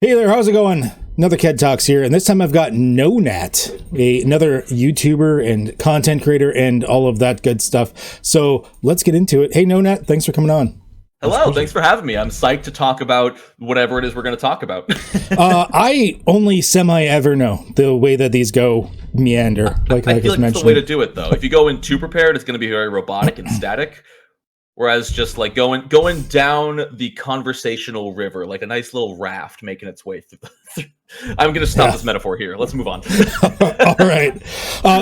Hey there, how's it going? Another QEDTalks here, and this time I've got NoNat, another YouTuber and content creator and all of that good stuff. So let's get into it. Hey NoNat, thanks for coming on. Hello, thanks for having me. I'm psyched to talk about whatever it is we're going to talk about. I only semi-ever know the way that these go meander. I feel like it's the way to do it, though. If you go in too prepared, it's going to be very robotic and static. Whereas just like going down the conversational river, like a nice little raft making its way through. I'm going to stop this metaphor here. Let's move on. All right.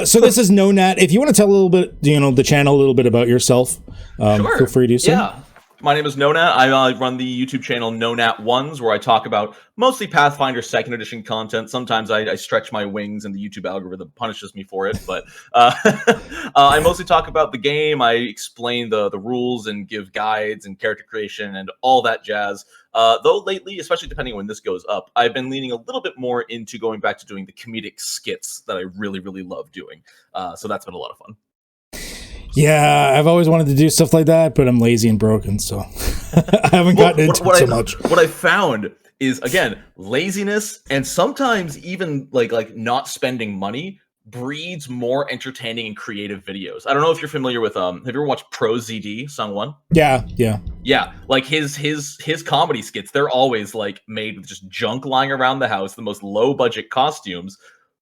So this is NoNat. If you want to tell a little bit, the channel a little bit about yourself, sure. Feel free to do so. Yeah. My name is NoNat. I run the YouTube channel NoNat Ones, where I talk about mostly Pathfinder 2nd Edition content. Sometimes I stretch my wings and the YouTube algorithm punishes me for it, but I mostly talk about the game. I explain the rules and give guides and character creation and all that jazz. Though lately, especially depending on when this goes up, I've been leaning a little bit more into going back to doing the comedic skits that I really, really love doing. So that's been a lot of fun. Yeah, I've always wanted to do stuff like that, but I'm lazy and broken, so I haven't gotten into it so much. What I found is, again, laziness and sometimes even like not spending money breeds more entertaining and creative videos. I don't know if you're familiar with have you ever watched Pro ZD Sung One? Yeah. Like his comedy skits, they're always like made with just junk lying around the house, the most low budget costumes,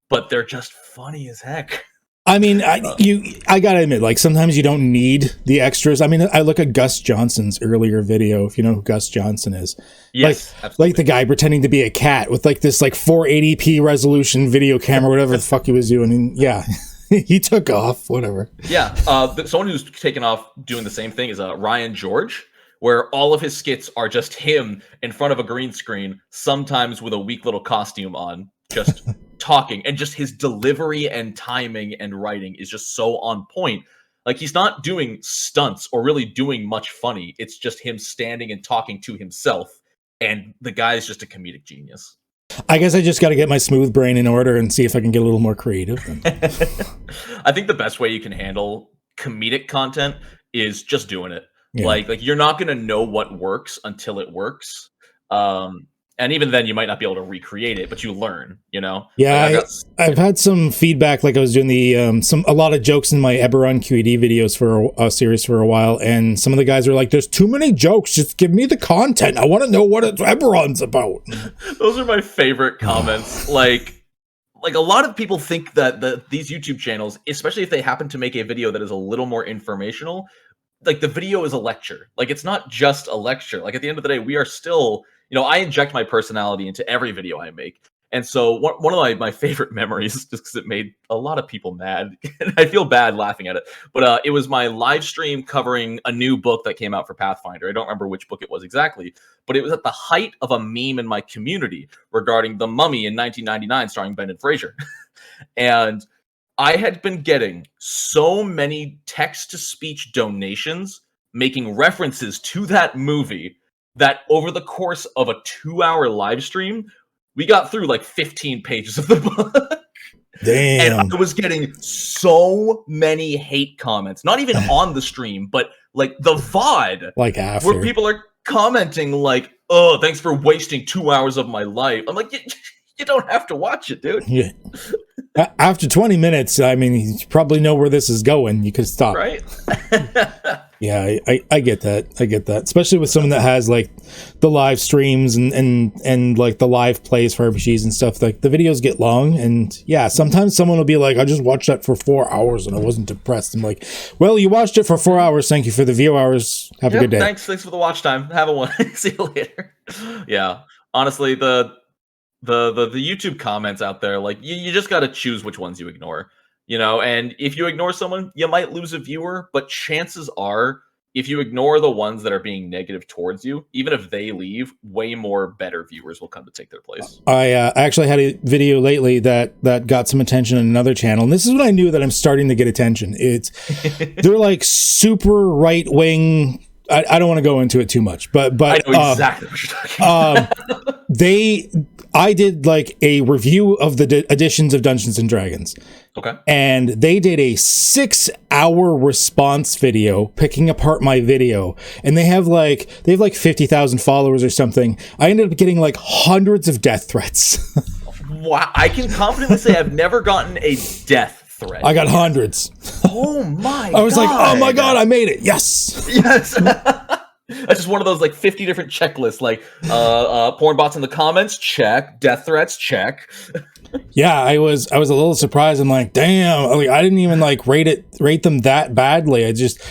but they're just funny as heck. I mean, I gotta admit, like, sometimes you don't need the extras. I mean, I look at Gus Johnson's earlier video, if you know who Gus Johnson is. Yes, like the guy pretending to be a cat with like this like 480p resolution video camera, whatever the fuck he was doing. And yeah, he took off, whatever. Yeah, someone who's taken off doing the same thing is Ryan George, where all of his skits are just him in front of a green screen, sometimes with a weak little costume on, just talking, and just his delivery and timing and writing is just so on point. Like, he's not doing stunts or really doing much funny. It's just him standing and talking to himself, and the guy is just a comedic genius. I guess I just got to get my smooth brain in order and see if I can get a little more creative. I think the best way you can handle comedic content is just doing it. Yeah. Like you're not going to know what works until it works. And even then, you might not be able to recreate it, but you learn, Yeah, like I've had some feedback. Like I was doing a lot of jokes in my Eberron QED videos for a series for a while, and some of the guys are like, "There's too many jokes. Just give me the content. I want to know what Eberron's about." Those are my favorite comments. like a lot of people think that these YouTube channels, especially if they happen to make a video that is a little more informational, like the video is a lecture. Like, it's not just a lecture. Like, at the end of the day, we are still, I inject my personality into every video I make. And so one of my favorite memories, just because it made a lot of people mad, and I feel bad laughing at it, but it was my live stream covering a new book that came out for Pathfinder. I don't remember which book it was exactly, but it was at the height of a meme in my community regarding The Mummy in 1999 starring Brendan Fraser. And I had been getting so many text-to-speech donations making references to that movie that over the course of a 2-hour live stream, we got through like 15 pages of the book. Damn. And I was getting so many hate comments, not even on the stream, but like the VOD. Like after. Where people are commenting like, "Oh, thanks for wasting 2 hours of my life." I'm like, you don't have to watch it, dude. Yeah. After 20 minutes, I mean, you probably know where this is going. You could stop. Right? Yeah, I get that. I get that. Especially with someone that has like the live streams and like the live plays for RPGs and stuff. Like the videos get long, and yeah, sometimes someone will be like, "I just watched that for 4 hours and I wasn't impressed." I'm like, "Well, you watched it for 4 hours. Thank you for the view hours. Have a good day." Thanks for the watch time. Have a one. See you later. Yeah, honestly, the YouTube comments out there, like you just got to choose which ones you ignore. And if you ignore someone, you might lose a viewer, but chances are, if you ignore the ones that are being negative towards you, even if they leave, way more better viewers will come to take their place. I actually had a video lately that got some attention on another channel, and this is when I knew that I'm starting to get attention. They're like super right wing. I don't want to go into it too much, but I know exactly what you're talking about. I did like a review of the editions of Dungeons and Dragons. Okay. And they did a 6-hour response video picking apart my video. And they have like 50,000 followers or something. I ended up getting like hundreds of death threats. Wow. I can confidently say I've never gotten a death threat. I got hundreds. Oh my god. I was like, oh my god, I made it. Yes. Yes. That's just one of those like 50 different checklists, like porn bots in the comments, check. Death threats, check. Yeah, I was a little surprised. I'm like, damn, like, I didn't even like rate them that badly. I just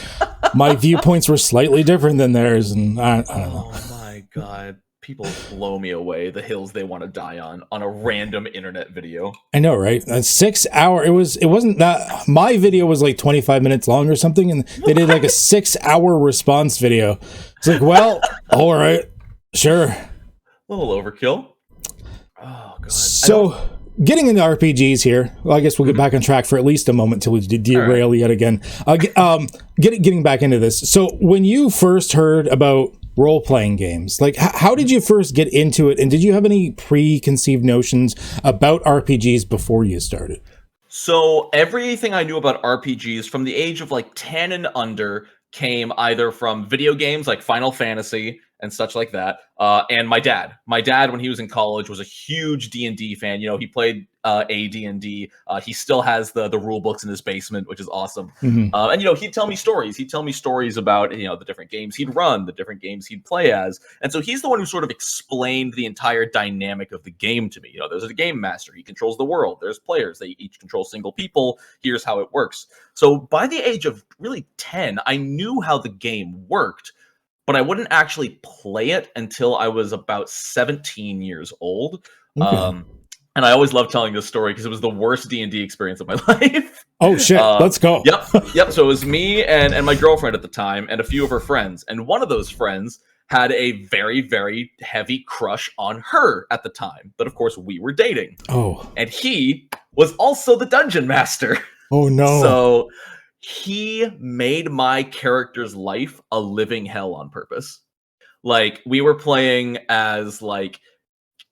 my viewpoints were slightly different than theirs, and I don't know. Oh my god. People blow me away, the hills they want to die on a random internet video. I know, right? A 6 hour. It wasn't that. My video was like 25 minutes long or something, and they did like a 6 hour response video. It's like, well, all right, sure. A little overkill. Oh god. So, getting into RPGs here. Well, I guess we'll get back on track for at least a moment till we derail yet again. Getting back into this. So, when you first heard about role-playing games, like how did you first get into it, and did you have any preconceived notions about RPGs before you started? So everything I knew about RPGs from the age of like 10 and under came either from video games like Final Fantasy and such like that, and my dad, when he was in college, was a huge D&D fan. You know, he played AD&D. He still has the rule books in his basement, which is awesome. Mm-hmm. And, you know, he'd tell me stories about, you know, the different games he'd run, the different games he'd play as. And so he's the one who sort of explained the entire dynamic of the game to me. You know, there's a game master. He controls the world. There's players. They each control single people. Here's how it works. So by the age of really 10, I knew how the game worked, but I wouldn't actually play it until I was about 17 years old. Okay. And I always love telling this story because it was the worst D&D experience of my life. Oh, shit. Let's go. Yep. So it was me and my girlfriend at the time and a few of her friends. And one of those friends had a very, very heavy crush on her at the time. But of course, we were dating. Oh. And he was also the dungeon master. Oh, no. So he made my character's life a living hell on purpose. Like, we were playing as like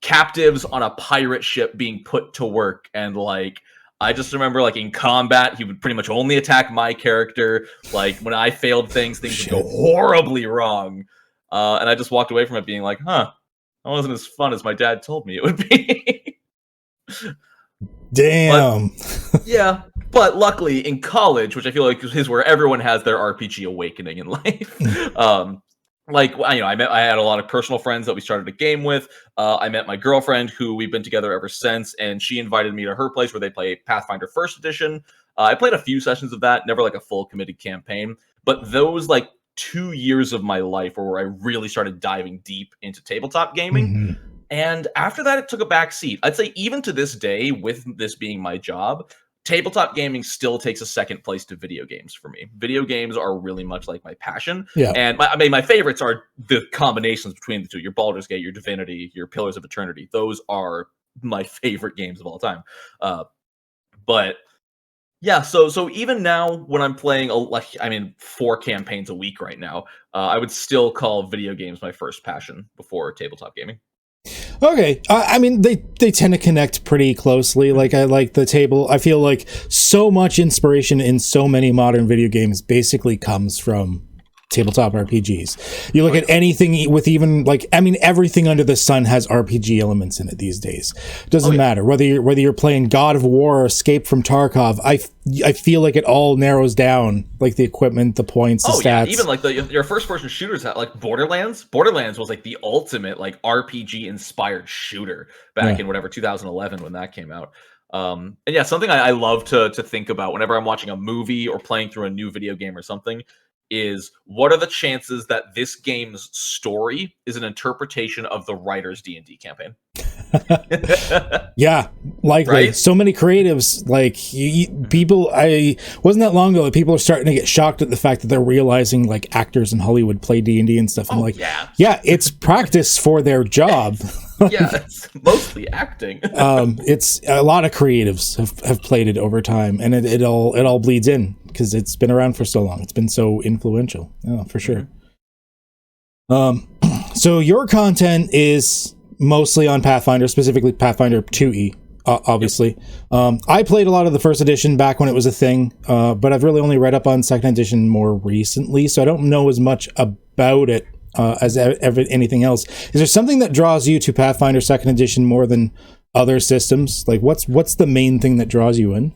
captives on a pirate ship being put to work, and like I just remember, like, in combat he would pretty much only attack my character. Like, when I failed things would go horribly wrong, and I just walked away from it being like, that wasn't as fun as my dad told me it would be. Damn. Yeah, but luckily in college, which I feel like is where everyone has their RPG awakening in life, like, you know, I had a lot of personal friends that we started a game with. I met my girlfriend, who we've been together ever since, and she invited me to her place where they play Pathfinder First Edition. I played a few sessions of that, never like a full committed campaign, but those like 2 years of my life were where I really started diving deep into tabletop gaming. Mm-hmm. And after that, it took a back seat. I'd say even to this day, with this being my job, tabletop gaming still takes a second place to video games for me. Video games are really much like my passion. Yeah. And my favorites are the combinations between the two. Your Baldur's Gate, your Divinity, your Pillars of Eternity. Those are my favorite games of all time. But yeah, so even now when I'm playing, 4 campaigns a week right now, I would still call video games my first passion before tabletop gaming. Okay. I mean, they tend to connect pretty closely. Like, I like the table. I feel like so much inspiration in so many modern video games basically comes from tabletop RPGs. You look at anything with even like, I mean, everything under the sun has RPG elements in it these days. Doesn't matter whether you're playing God of War or Escape from Tarkov. I feel like it all narrows down, like the equipment, the points, the stats. Yeah, even like your first person shooters, like Borderlands. Borderlands was like the ultimate like RPG inspired shooter back in whatever 2011 when that came out. And yeah, something I love to think about whenever I'm watching a movie or playing through a new video game or something is, what are the chances that this game's story is an interpretation of the writer's D&D campaign? Yeah, likely. Right? So many creatives, like wasn't that long ago that people are starting to get shocked at the fact that they're realizing like actors in Hollywood play D&D and stuff. I'm like, yeah, it's practice for their job. Yeah, it's mostly acting. It's a lot of creatives have played it over time, and it all bleeds in because it's been around for so long. It's been so influential. Oh, for sure. So your content is mostly on Pathfinder, specifically Pathfinder 2e. Obviously, I played a lot of the first edition back when it was a thing, but I've really only read up on second edition more recently, so I don't know as much about it as anything else. Is there something that draws you to Pathfinder second edition more than other systems? Like, what's the main thing that draws you in?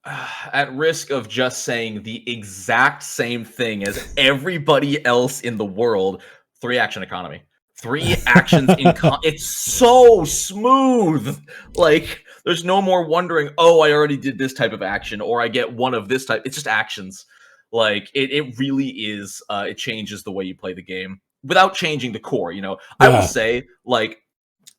At risk of just saying the exact same thing as everybody else in the world, 3-action economy. 3 actions in it's so smooth. Like, there's no more wondering, oh, I already did this type of action, or I get one of this type. It's just actions. Like, it really is, it changes the way you play the game without changing the core, you know? I will say, like,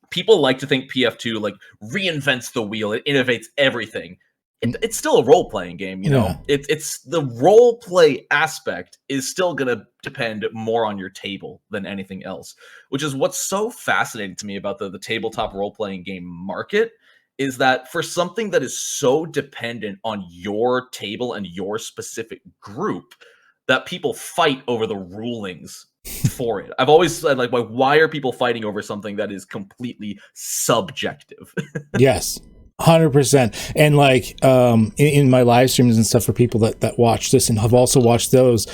people like to think PF2, like, reinvents the wheel. It innovates everything. It's still a role-playing game, you know? It's the role-play aspect is still going to depend more on your table than anything else, which is what's so fascinating to me about the tabletop role-playing game market, is that for something that is so dependent on your table and your specific group, that people fight over the rulings for it. I've always said, like, why are people fighting over something that is completely subjective? Yes. 100%. And like in my live streams and stuff for people that watch this and have also watched those,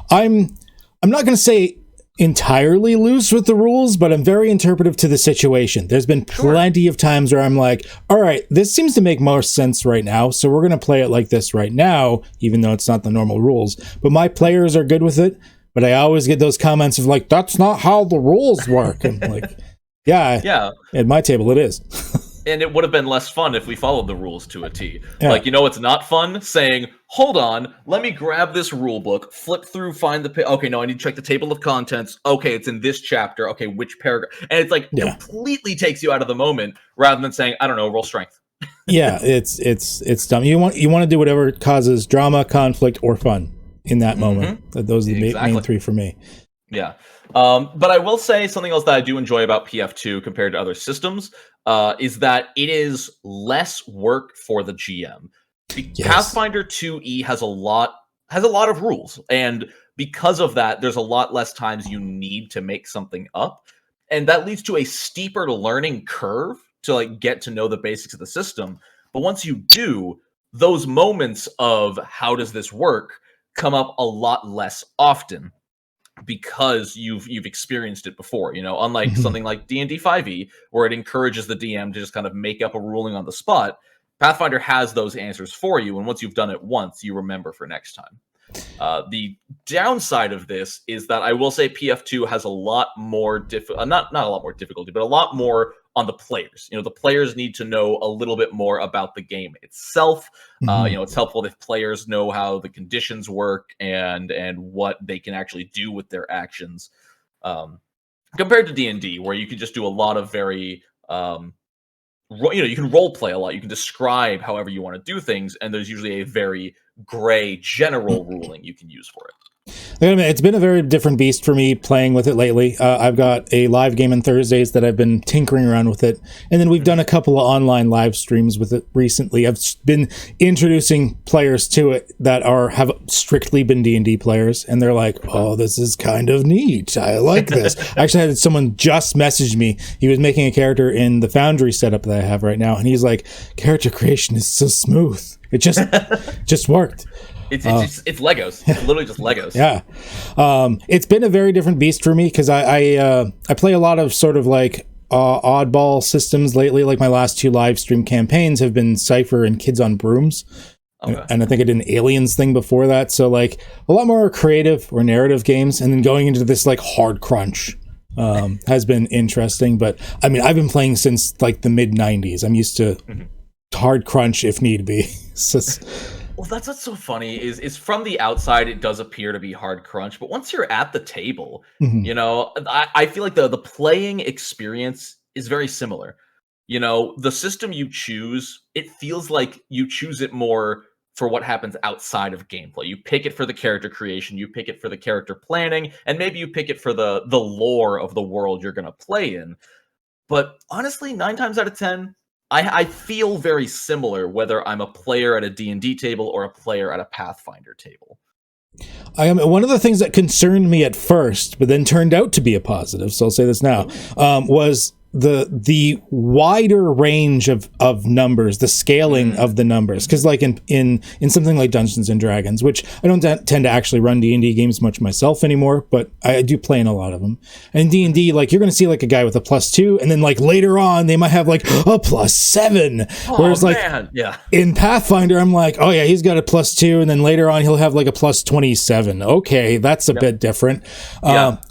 I'm not going to say entirely loose with the rules, but I'm very interpretive to the situation. There's been plenty of times where I'm like, all right, this seems to make more sense right now, so we're going to play it like this right now, even though it's not the normal rules. But my players are good with it, but I always get those comments of like, that's not how the rules work. And like, yeah, at my table it is. And it would have been less fun if we followed the rules to a T. Yeah. Like, you know, it's not fun saying, hold on, let me grab this rule book, flip through, find the... Okay, no, I need to check the table of contents. Okay, it's in this chapter. Okay, which paragraph? And it's like completely takes you out of the moment rather than saying, I don't know, roll strength. Yeah, it's dumb. You want to do whatever causes drama, conflict, or fun in that moment. Those are the main 3 for me. Yeah. But I will say something else that I do enjoy about PF2 compared to other systems is that it is less work for the GM. Pathfinder 2e has a lot of rules, and because of that, there's a lot less times you need to make something up, and that leads to a steeper learning curve to like get to know the basics of the system. But once you do, those moments of how does this work come up a lot less often, because you've experienced it before, you know, unlike something like D&D 5e, where it encourages the DM to just kind of make up a ruling on the spot. Pathfinder has those answers for you, and once you've done it once, you remember for next time. The downside of this is that I will say PF2 has a lot more not a lot more difficulty, but a lot more on the players. You know, the players need to know a little bit more about the game itself. You know, it's helpful if players know how the conditions work and what they can actually do with their actions. Compared to D&D, where you can just do a lot of very you know, you can role play a lot. You can describe however you want to do things, and there's usually a very gray general ruling you can use for it. It's been a very different beast for me playing with it lately. I've got a live game on Thursdays that I've been tinkering around with it, and then we've done a couple of online live streams with it recently. I've been introducing players to it that have strictly been D&D players, and they're like, oh, this is kind of neat. I like this. I actually had someone just message me. He was making a character in the Foundry setup that I have right now, and he's like, character creation is so smooth. It just worked. It's Legos. It's literally just Legos. Yeah. It's been a very different beast for me because I play a lot of sort of like oddball systems lately. Like my last 2 live stream campaigns have been Cypher and Kids on Brooms. Okay. And I think I did an Aliens thing before that. So like a lot more creative or narrative games, and then going into this like hard crunch has been interesting. But I mean, I've been playing since like the mid 90s. I'm used to hard crunch if need be. Well, that's what's so funny is from the outside, it does appear to be hard crunch. But once you're at the table, you know, I feel like the playing experience is very similar. You know, the system you choose, it feels like you choose it more for what happens outside of gameplay. You pick it for the character creation, you pick it for the character planning, and maybe you pick it for the lore of the world you're going to play in. But honestly, 9 times out of 10, I feel very similar whether I'm a player at a D&D table or a player at a Pathfinder table. One of the things that concerned me at first, but then turned out to be a positive, so I'll say this now, was the wider range of numbers, the scaling of the numbers, because like in something like Dungeons and Dragons, which I don't tend to actually run D&D games much myself anymore, but I do play in a lot of them. And D&D, like you're gonna see like a guy with a +2, and then like later on they might have like a +7. Whereas like in Pathfinder, I'm like, oh yeah, he's got a +2, and then later on he'll have like a +27. Okay, that's a bit different.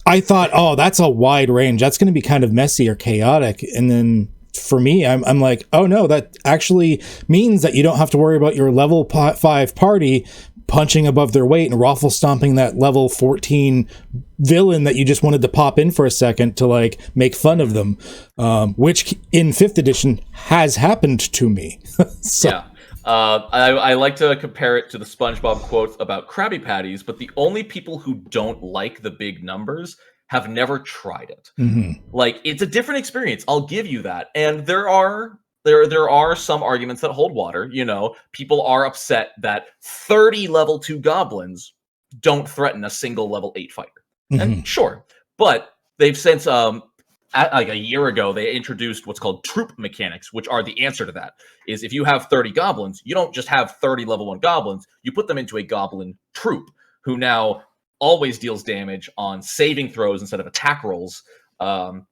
I thought, oh, that's a wide range. That's going to be kind of messy or chaotic. And then for me, I'm like, oh no, that actually means that you don't have to worry about your level 5 party punching above their weight and raffle stomping that level 14 villain that you just wanted to pop in for a second to like make fun of them, which in 5th edition has happened to me. I like to compare it to the SpongeBob quotes about Krabby Patties, but the only people who don't like the big numbers have never tried it. Like, it's a different experience. I'll give you that. And there are some arguments that hold water. You know, people are upset that 30 level 2 goblins don't threaten a single level 8 fighter. And sure, but they've since like a year ago, they introduced what's called troop mechanics, which are the answer to that. Is if you have 30 goblins, you don't just have 30 level 1 goblins, you put them into a goblin troop, who now always deals damage on saving throws instead of attack rolls, and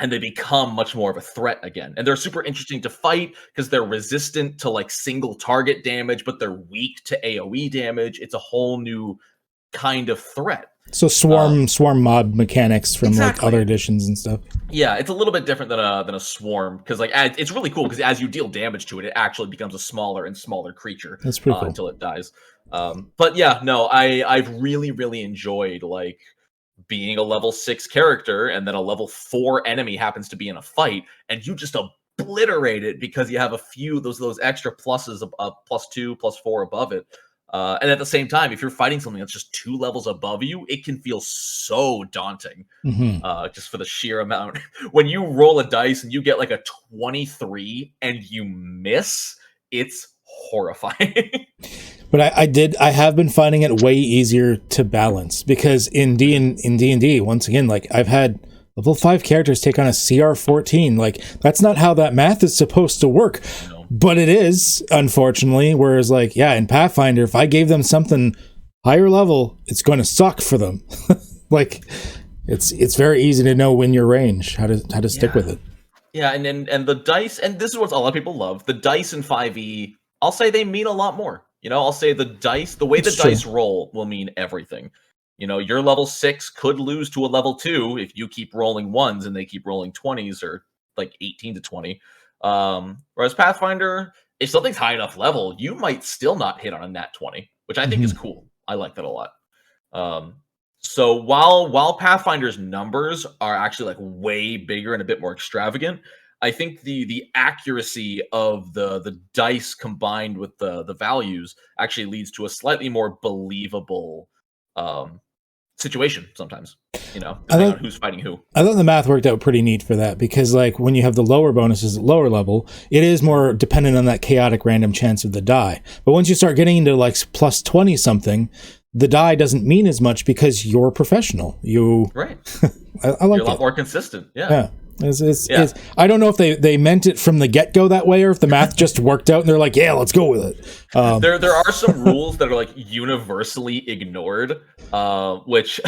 they become much more of a threat again. And they're super interesting to fight because they're resistant to like single target damage, but they're weak to AoE damage. It's a whole new kind of threat. So swarm mob mechanics from like other editions and stuff. Yeah, it's a little bit different than a swarm, because like it's really cool because as you deal damage to it, it actually becomes a smaller and smaller creature. That's pretty cool. Until it dies. But yeah, no, I've really enjoyed like being a level 6 character, and then a level 4 enemy happens to be in a fight, and you just obliterate it because you have a few those extra pluses, +2, +4 above it. And at the same time, if you're fighting something that's just 2 levels above you, it can feel so daunting, just for the sheer amount. When you roll a dice and you get like a 23 and you miss, it's horrifying. But I have been finding it way easier to balance, because in D&D, once again, like I've had level 5 characters take on a CR 14. Like, that's not how that math is supposed to work. No. But it is, unfortunately. Whereas, like, yeah, in Pathfinder, if I gave them something higher level, it's going to suck for them. Like, it's very easy to know when your range, how to stick with it. Yeah, and the dice, and this is what a lot of people love. The dice in 5e, I'll say they mean a lot more. You know, I'll say the way the dice roll will mean everything. You know, your level 6 could lose to a level 2 if you keep rolling 1s and they keep rolling 20s, or like 18 to 20. Whereas Pathfinder, if something's high enough level, you might still not hit on a nat 20, which I think is cool. I like that a lot. So while Pathfinder's numbers are actually like way bigger and a bit more extravagant, I think the accuracy of the dice combined with the values actually leads to a slightly more believable situation sometimes, you know, depending on who's fighting who. I thought the math worked out pretty neat for that, because like when you have the lower bonuses at lower level, it is more dependent on that chaotic random chance of the die. But once you start getting into like plus 20 something, the die doesn't mean as much because you're professional. Right. I like you're a lot more consistent. Yeah. I don't know if they meant it from the get-go that way, or if the math just worked out and they're like, yeah, let's go with it. There are some rules that are like universally ignored, which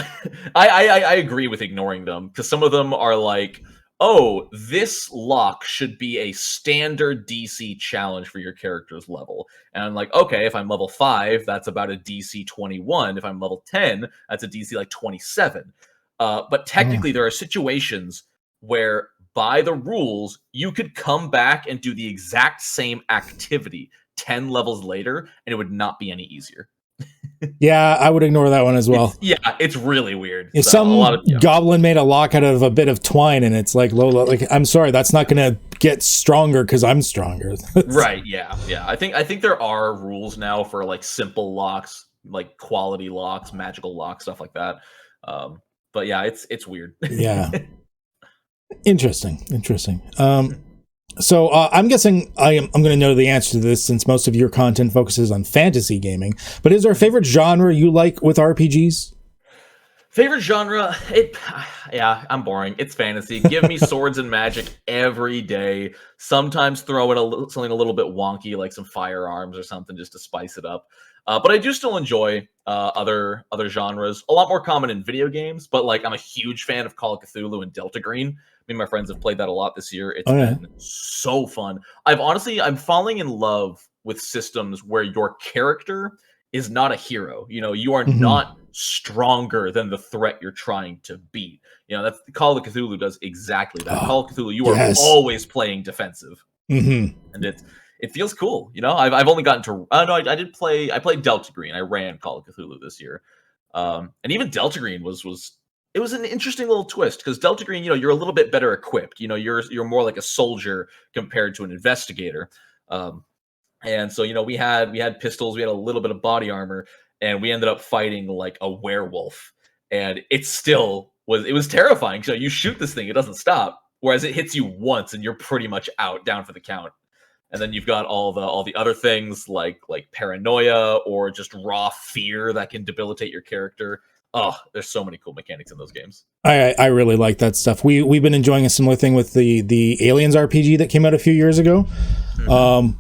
I agree with ignoring them, because some of them are like, oh, this lock should be a standard DC challenge for your character's level. And I'm like, okay, if I'm level 5, that's about a DC 21. If I'm level 10, that's a DC like 27. But technically there are situations where by the rules, you could come back and do the exact same activity 10 levels later, and it would not be any easier. Yeah, I would ignore that one as well. It's really weird. If goblin made a lock out of a bit of twine, and it's like, like, I'm sorry, that's not going to get stronger because I'm stronger. Right, yeah. I think there are rules now for like simple locks, like quality locks, magical locks, stuff like that. But yeah, it's weird. Yeah. Interesting. So I'm guessing I'm going to know the answer to this, since most of your content focuses on fantasy gaming. But is there a favorite genre you like with RPGs? Favorite genre? Yeah, I'm boring. It's fantasy. Give me swords and magic every day. Sometimes throw in something a little bit wonky, like some firearms or something, just to spice it up. But I do still enjoy other genres. A lot more common in video games, but like I'm a huge fan of Call of Cthulhu and Delta Green. Me and my friends have played that a lot this year. It's been so fun. I'm falling in love with systems where your character is not a hero. You are not stronger than the threat you're trying to beat. That's Call of Cthulhu does exactly that. Call of Cthulhu, you are always playing defensive, and it feels cool. I've only gotten to no, I played Delta Green. I ran Call of Cthulhu this year, and even Delta Green was it was an interesting little twist because Delta Green, you're a little bit better equipped. You're more like a soldier compared to an investigator. And so, we had pistols, we had a little bit of body armor, and we ended up fighting like a werewolf. And it was terrifying. So you shoot this thing, it doesn't stop. Whereas it hits you once and you're pretty much down for the count. And then you've got all the other things like paranoia or just raw fear that can debilitate your character. Oh, there's so many cool mechanics in those games. I really like that stuff. We've been enjoying a similar thing with the Aliens RPG that came out a few years ago,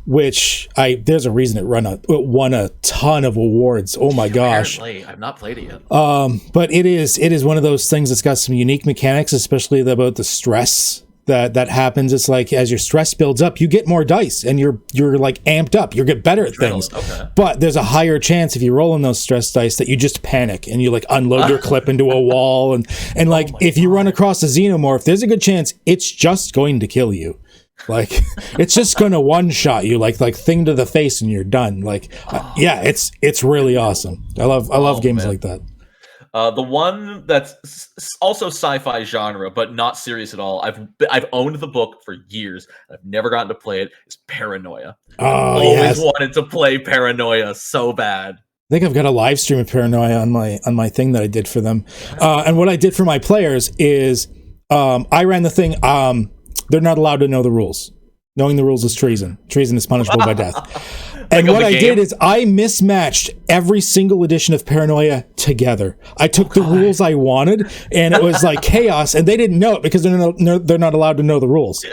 which there's a reason it won a ton of awards. Oh my gosh! Apparently, I've not played it yet. But it is one of those things that's got some unique mechanics, especially about the stress that happens. It's like as your stress builds up, you get more dice and you're like amped up. You get better at things. Okay. But there's a higher chance if you roll in those stress dice that you just panic and you like unload your clip into a wall and like if you run across a xenomorph, there's a good chance it's just going to kill you. Like it's just going to one shot you like thing to the face and you're done. Like it's really awesome. I love games like that. The one that's also sci-fi genre, but not serious at all. I've owned the book for years. I've never gotten to play it. It's Paranoia. Oh, Always wanted to play Paranoia so bad. I think I've got a live stream of Paranoia on my thing that I did for them. And what I did for my players is I ran the thing. They're not allowed to know the rules. Knowing the rules is treason. Treason is punishable by death. And what I did is I mismatched every single edition of Paranoia together. I took the rules I wanted, and it was like chaos, and they didn't know it because they're not allowed to know the rules.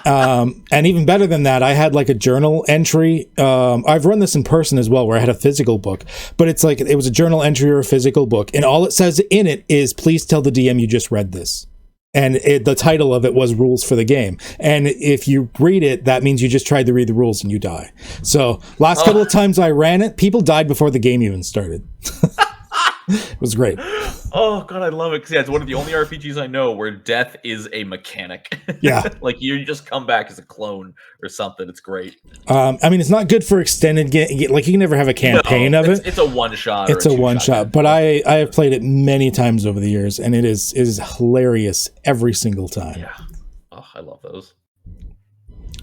And even better than that, I had like a journal entry. I've run this in person as well, where I had a physical book, but it's like it was a journal entry or a physical book, and all it says in it is, "Please tell the DM you just read this." And the title of it was Rules for the Game. And if you read it, that means you just tried to read the rules and you die. So last couple of times I ran it, people died before the game even started. It was great. Oh, God, I love it. Because it's one of the only RPGs I know where death is a mechanic. Yeah. Like you just come back as a clone or something. It's great. I mean, it's not good for extended game. Like you can never have a campaign of it. It's a one-shot. It's a one-shot. But I have played it many times over the years, and it is hilarious every single time. Yeah. Oh, I love those.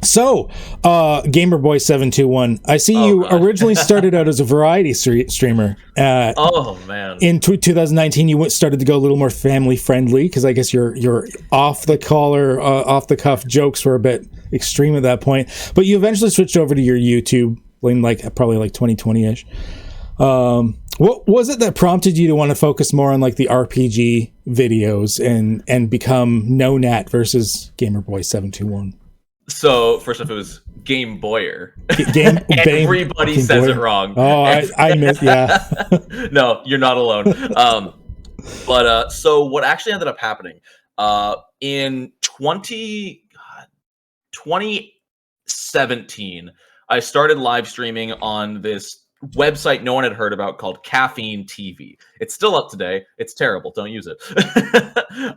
So, GamerBoy721, I see you originally started out as a variety streamer. Oh, man. In 2019, you started to go a little more family friendly because I guess your off the collar, off the cuff jokes were a bit extreme at that point. But you eventually switched over to your YouTube in probably 2020-ish. What was it that prompted you to want to focus more on like the RPG videos and become NoNat versus GamerBoy721? So first off, it was Game Boyer. Everybody says it wrong. Oh, I missed. Yeah. No, you're not alone. But so what actually ended up happening in 2017, I started live streaming on this website no one had heard about called Caffeine TV. It's still up today. It's terrible. Don't use it.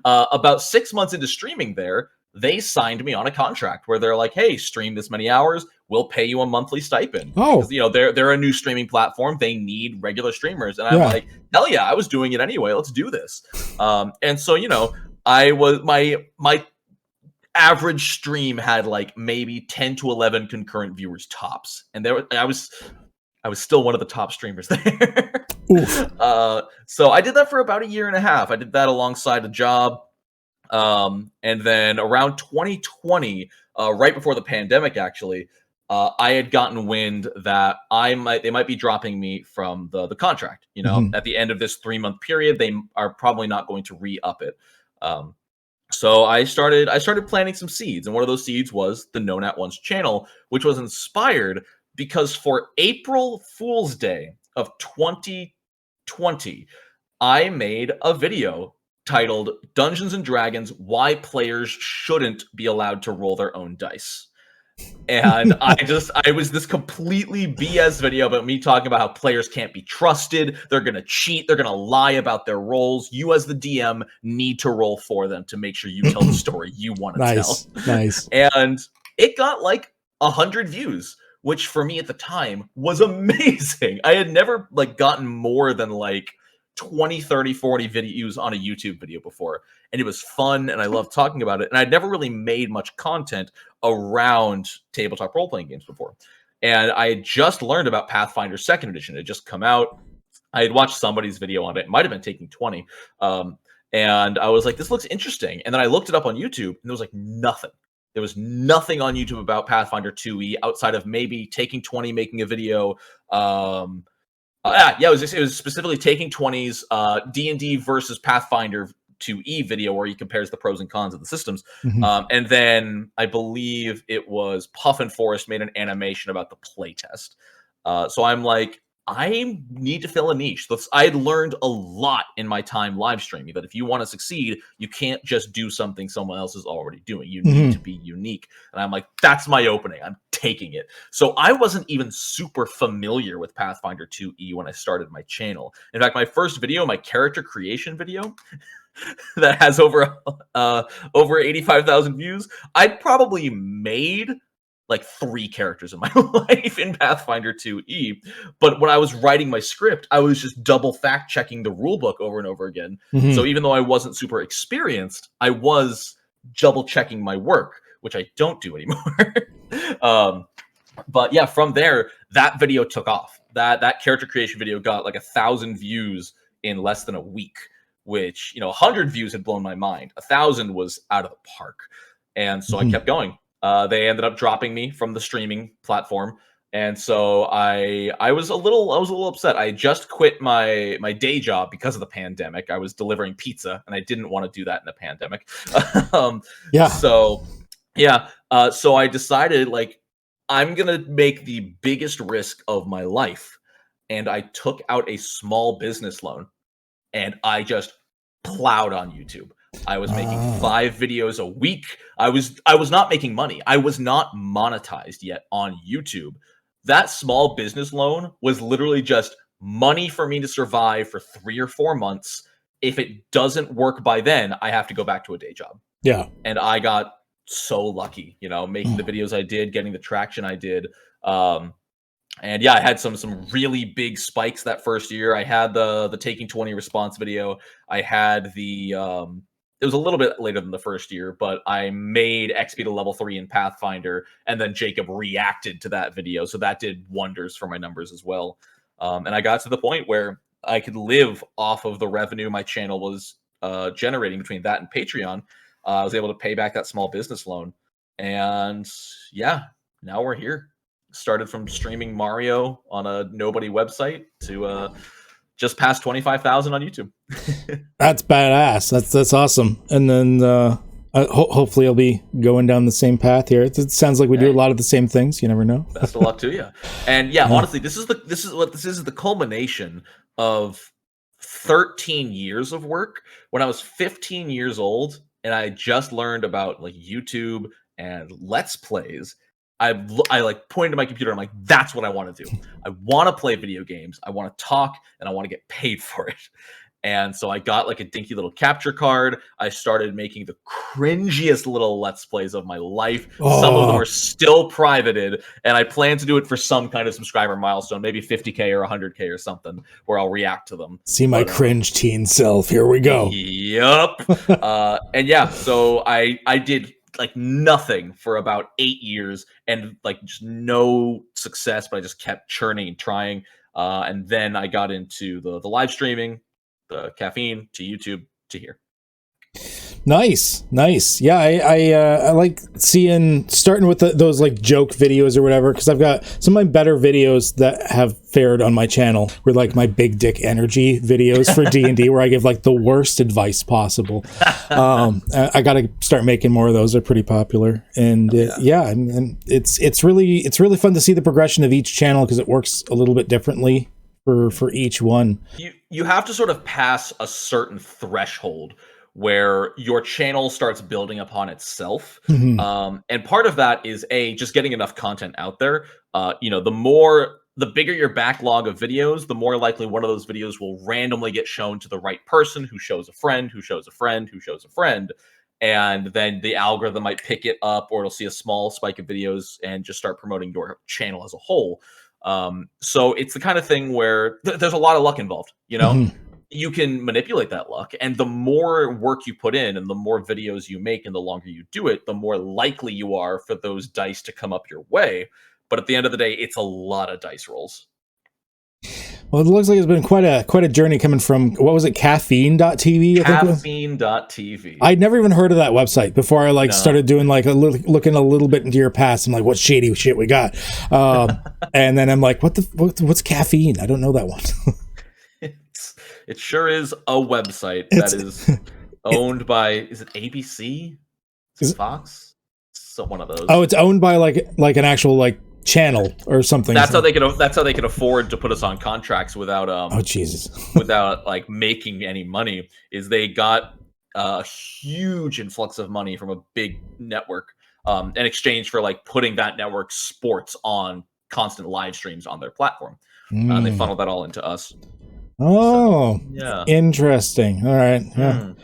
About 6 months into streaming there, they signed me on a contract where they're like, hey, stream this many hours, we'll pay you a monthly stipend. Oh. Because, they're a new streaming platform. They need regular streamers. And I'm like, hell yeah, I was doing it anyway. Let's do this. And so, I was my average stream had like maybe 10 to 11 concurrent viewers tops. And I was still one of the top streamers there. So I did that for about a year and a half. I did that alongside a job. And then around 2020, right before the pandemic, actually, I had gotten wind that they might be dropping me from the contract. You know, at the end of this 3-month period, they are probably not going to re-up it. So I started planting some seeds, and one of those seeds was the NoNat Once channel, which was inspired because for April Fool's Day of 2020, I made a video titled Dungeons and Dragons: Why Players Shouldn't Be Allowed to Roll Their Own Dice. And I was this completely BS video about me talking about how players can't be trusted. They're going to cheat. They're going to lie about their roles. You as the DM need to roll for them to make sure you tell the story you want to tell. Nice. And it got like 100 views, which for me at the time was amazing. I had never like gotten more than like 20, 30, 40 views on a YouTube video before. And it was fun, and I loved talking about it. And I'd never really made much content around tabletop role-playing games before. And I had just learned about Pathfinder 2nd Edition. It had just come out. I had watched somebody's video on it. It might have been Taking 20. And I was like, this looks interesting. And then I looked it up on YouTube, and there was like nothing. There was nothing on YouTube about Pathfinder 2e outside of maybe Taking 20 making a video. It was specifically Taking 20's D&D versus Pathfinder 2e video where he compares the pros and cons of the systems. And then I believe it was Puff and Forrest made an animation about the playtest. So I'm like, I need to fill a niche. I had learned a lot in my time live streaming that if you want to succeed, you can't just do something someone else is already doing. You need to be unique. And I'm like, that's my opening. I'm taking it. So I wasn't even super familiar with Pathfinder 2e when I started my channel. In fact, my first video, my character creation video, that has over 85,000 views, I'd probably made like 3 characters in my life in Pathfinder 2e. But when I was writing my script, I was just double fact checking the rulebook over and over again. So even though I wasn't super experienced, I was double checking my work, which I don't do anymore. But yeah, from there, that video took off. That character creation video got like 1,000 views in less than a week, which, 100 views had blown my mind. 1,000 was out of the park. And so I kept going. They ended up dropping me from the streaming platform. And so I was a little upset. I just quit my day job because of the pandemic. I was delivering pizza, and I didn't want to do that in a pandemic. So I decided, like, I'm going to make the biggest risk of my life. And I took out a small business loan, and I just plowed on YouTube. I was making 5 videos a week. I was not making money. I was not monetized yet on YouTube. That small business loan was literally just money for me to survive for 3 or 4 months. If it doesn't work by then, I have to go back to a day job. Yeah. And I got so lucky, making the videos I did, getting the traction I did. And yeah, I had some really big spikes that first year. I had the Taking 20 response video. I had it was a little bit later than the first year, but I made XP to level 3 in Pathfinder, and then Jacob reacted to that video. So that did wonders for my numbers as well. And I got to the point where I could live off of the revenue my channel was generating between that and Patreon. I was able to pay back that small business loan. And yeah, now we're here. Started from streaming Mario on a nobody website to just past 25,000 on YouTube. That's badass. That's awesome. And then hopefully I'll be going down the same path here. It sounds like we do a lot of the same things. You never know. Best of luck to you. And yeah, honestly, this is the culmination of 13 years of work. When I was 15 years old and I just learned about like YouTube and Let's Plays, I like pointed to my computer. I'm like, that's what I want to do. I want to play video games. I want to talk, and I want to get paid for it. And so I got like a dinky little capture card. I started making the cringiest little Let's Plays of my life. Some of them are still privated, and I plan to do it for some kind of subscriber milestone, maybe 50K or 100K or something, where I'll react to them. See my cringe teen self. Here we go. Yep. And yeah, so I did like nothing for about 8 years and like just no success, but I just kept churning and trying. And then I got into the live streaming, the caffeine, to YouTube, to here. Nice. Yeah, I like starting with those like joke videos or whatever, because I've got some of my better videos that have fared on my channel were like my big dick energy videos for D&D, where I give like the worst advice possible. I got to start making more of those. They're pretty popular, and and it's really fun to see the progression of each channel, because it works a little bit differently for each one. You have to sort of pass a certain threshold where your channel starts building upon itself. And part of that is just getting enough content out there. The bigger your backlog of videos, the more likely one of those videos will randomly get shown to the right person, who shows a friend, who shows a friend, who shows a friend. And then the algorithm might pick it up, or it'll see a small spike of videos and just start promoting your channel as a whole. So it's the kind of thing where there's a lot of luck involved, You can manipulate that luck, and the more work you put in and the more videos you make and the longer you do it, the more likely you are for those dice to come up your way. But at the end of the day, it's a lot of dice rolls. Well, it looks like it's been quite a journey coming from, what was it, caffeine.tv? Caffeine.tv. I'd never even heard of that website before I started doing like looking a little bit into your past. I'm like, what shady shit we got? And then I'm like, what's caffeine? I don't know that one. It sure is a website that is owned by, is it ABC? Is it Fox? So one of those. Oh, it's owned by like an actual like channel or something. That's how they could afford to put us on contracts without oh Jesus. without like making any money. Is they got a huge influx of money from a big network in exchange for like putting that network's sports on constant live streams on their platform. They funneled that all into us. Oh, so, yeah. Interesting. All right. Yeah.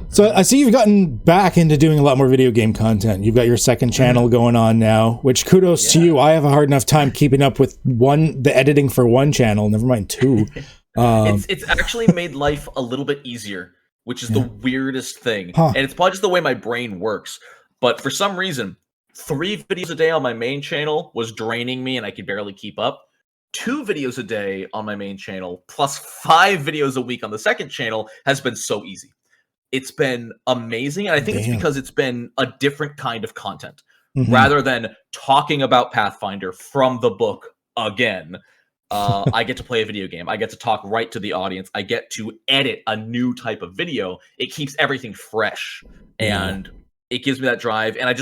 So I see you've gotten back into doing a lot more video game content. You've got your second channel going on now, which kudos to you. I have a hard enough time keeping up with the editing for one channel, never mind two. It's actually made life a little bit easier, which is the weirdest thing. And it's probably just the way my brain works. But for some reason, 3 videos a day on my main channel was draining me and I could barely keep up. 2 videos a day on my main channel plus 5 videos a week on the second channel has been so easy. It's been amazing, and I think it's because it's been a different kind of content. Rather than talking about Pathfinder from the book again, I get to play a video game. I get to talk right to the audience. I get to edit a new type of video. It keeps everything fresh, and it gives me that drive, and I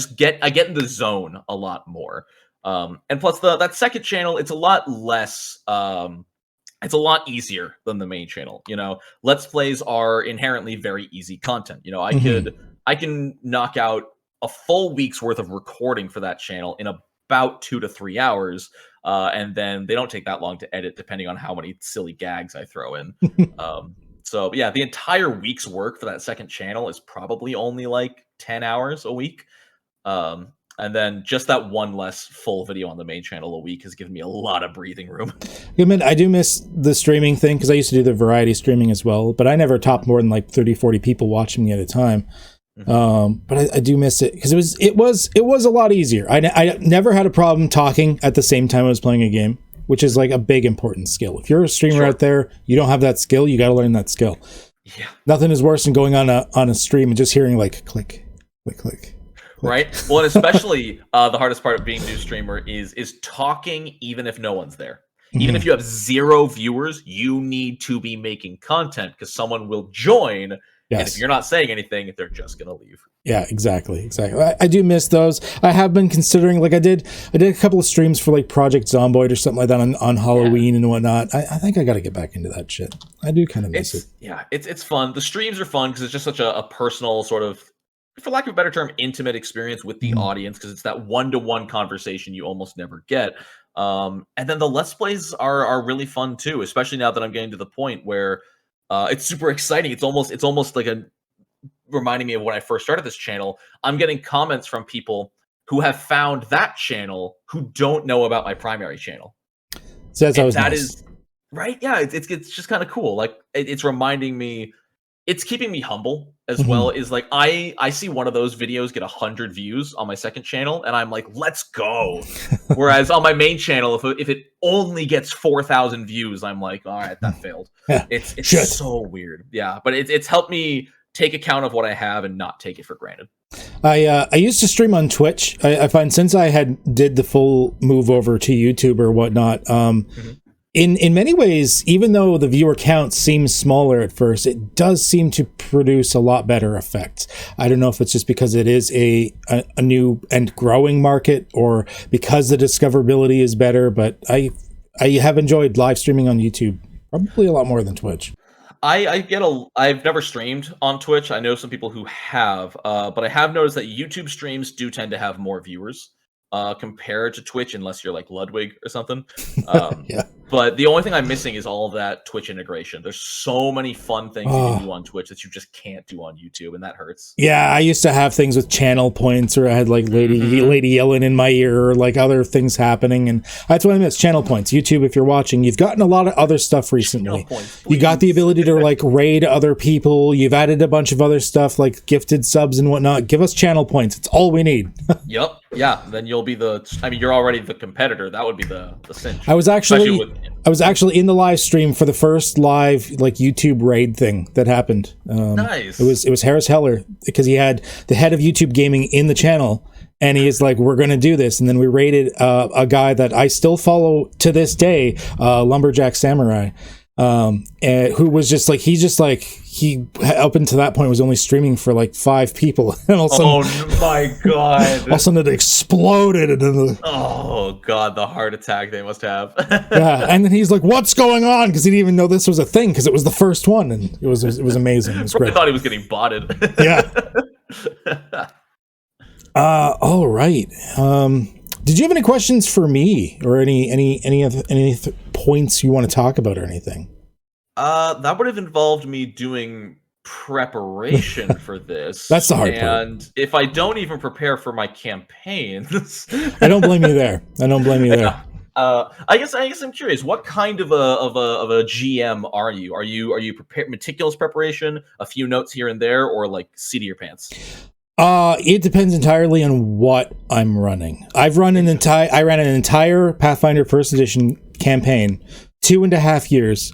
get in the zone a lot more. And plus that second channel, it's a lot less, it's a lot easier than the main channel. Let's plays are inherently very easy content. I can knock out a full week's worth of recording for that channel in about 2 to 3 hours. And then they don't take that long to edit, depending on how many silly gags I throw in. So yeah, the entire week's work for that second channel is probably only like 10 hours a week. And then just that one less full video on the main channel a week has given me a lot of breathing room. I do miss the streaming thing, because I used to do the variety streaming as well, but I never topped more than like 30, 40 people watching me at a time. But I do miss it, because it was a lot easier. I never had a problem talking at the same time I was playing a game, which is like a big important skill. If you're a streamer out there, you don't have that skill, you got to learn that skill. Yeah. Nothing is worse than going on a stream and just hearing like click, click, click. Right. Well, and especially the hardest part of being a new streamer is talking even if no one's there. Even if you have 0 viewers, you need to be making content, because someone will join. Yes. And if you're not saying anything, they're just going to leave. Yeah, exactly. I do miss those. I have been considering, like I did a couple of streams for like Project Zomboid or something like that on Halloween and whatnot. I think I got to get back into that shit. I do kind of miss it. Yeah, it's fun. The streams are fun because it's just such a personal sort of, for lack of a better term, intimate experience with the audience, because it's that one-to-one conversation you almost never get. And then the Let's Plays are really fun too, especially now that I'm getting to the point where it's super exciting. It's almost like reminding me of when I first started this channel. I'm getting comments from people who have found that channel who don't know about my primary channel. So that's always nice. Is right. Yeah, it's just kind of cool. Like it's reminding me. It's keeping me humble as well. Is like I see one of those videos get 100 views on my second channel, and I'm like, let's go. Whereas on my main channel, if it only gets 4,000 views, I'm like, all right, that failed. It's so weird. Yeah, but it's helped me take account of what I have and not take it for granted. I used to stream on Twitch. I find since I did the full move over to YouTube or whatnot, in many ways, even though the viewer count seems smaller at first, it does seem to produce a lot better effects. I don't know if it's just because it is a new and growing market, or because the discoverability is better, but I have enjoyed live streaming on YouTube probably a lot more than Twitch. I've never streamed on Twitch. I know some people who have, but I have noticed that YouTube streams do tend to have more viewers compared to Twitch, unless you're like Ludwig or something. Yeah. But the only thing I'm missing is all of that Twitch integration. There's so many fun things you can do on Twitch that you just can't do on YouTube, and that hurts. Yeah, I used to have things with channel points, or I had like lady yelling in my ear, or like other things happening, and that's what I miss. Channel points. YouTube, if you're watching, you've gotten a lot of other stuff recently. Points, you got the ability to like raid other people. You've added a bunch of other stuff like gifted subs and whatnot. Give us channel points. It's all we need. Yep. Yeah. Then you'll be you're already the competitor. That would be the cinch. I was actually in the live stream for the first live like YouTube raid thing that happened. Nice. It was Harris Heller, because he had the head of YouTube gaming in the channel, and he is like, we're going to do this. And then we raided a guy that I still follow to this day, Lumberjack Samurai, who was just like, he up until that point was only streaming for like 5 people, and all of a sudden, oh my god! All of a sudden it exploded, and oh god, the heart attack they must have. Yeah, and then he's like, "What's going on?" Because he didn't even know this was a thing, because it was the first one, and it was amazing. It was great. I thought he was getting botted. Yeah. All right. Did you have any questions for me, or any points you want to talk about, or anything? That would have involved me doing preparation for this. That's the hard part. And if I don't even prepare for my campaigns, I don't blame you there. I guess I'm curious. What kind of a GM are you? Are you meticulous preparation, a few notes here and there, or like seat of your pants? It depends entirely on what I'm running. I ran an entire Pathfinder First Edition campaign, 2.5 years.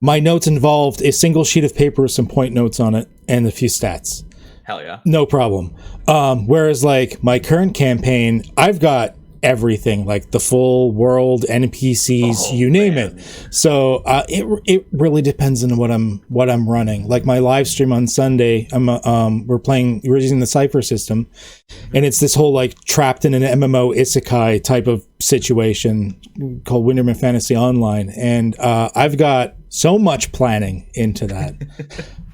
My notes involved a single sheet of paper with some point notes on it and a few stats. Hell yeah. No problem. Whereas like my current campaign, I've got everything, like the full world, NPCs, you name it. So it really depends on what I'm running. Like my live stream on Sunday, we're using the Cypher system, and it's this whole like trapped in an MMO isekai type of situation called Winterman Fantasy Online, and I've got so much planning into that.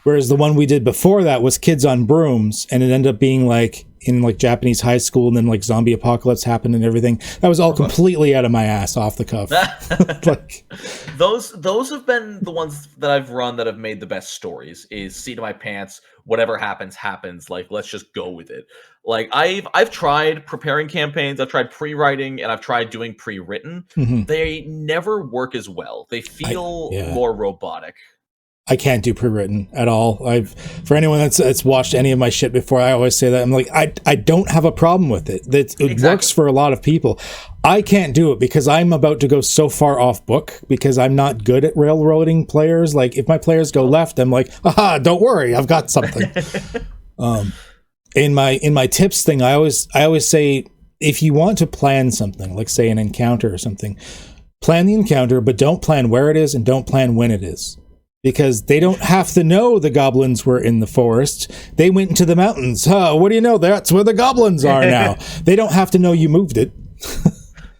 Whereas the one we did before that was Kids on Brooms, and it ended up being like in like Japanese high school, and then like zombie apocalypse happened and everything. That was all completely out of my ass, off the cuff. Like, those have been the ones that I've run that have made the best stories. Is seat of my pants, whatever happens. Like, let's just go with it. Like I've tried preparing campaigns, I've tried pre-writing, and I've tried doing pre-written. Mm-hmm. They never work as well. They feel more robotic. I can't do pre-written at all. For anyone that's watched any of my shit before, I always say that. I'm like, I don't have a problem with it. It works for a lot of people. I can't do it because I'm about to go so far off book, because I'm not good at railroading players. Like if my players go left, I'm like, aha, don't worry, I've got something. In my tips thing, I always say, if you want to plan something, like say an encounter or something, plan the encounter, but don't plan where it is and don't plan when it is. Because they don't have to know the goblins were in the forest. They went into the mountains. What do you know? That's where the goblins are now. They don't have to know you moved it.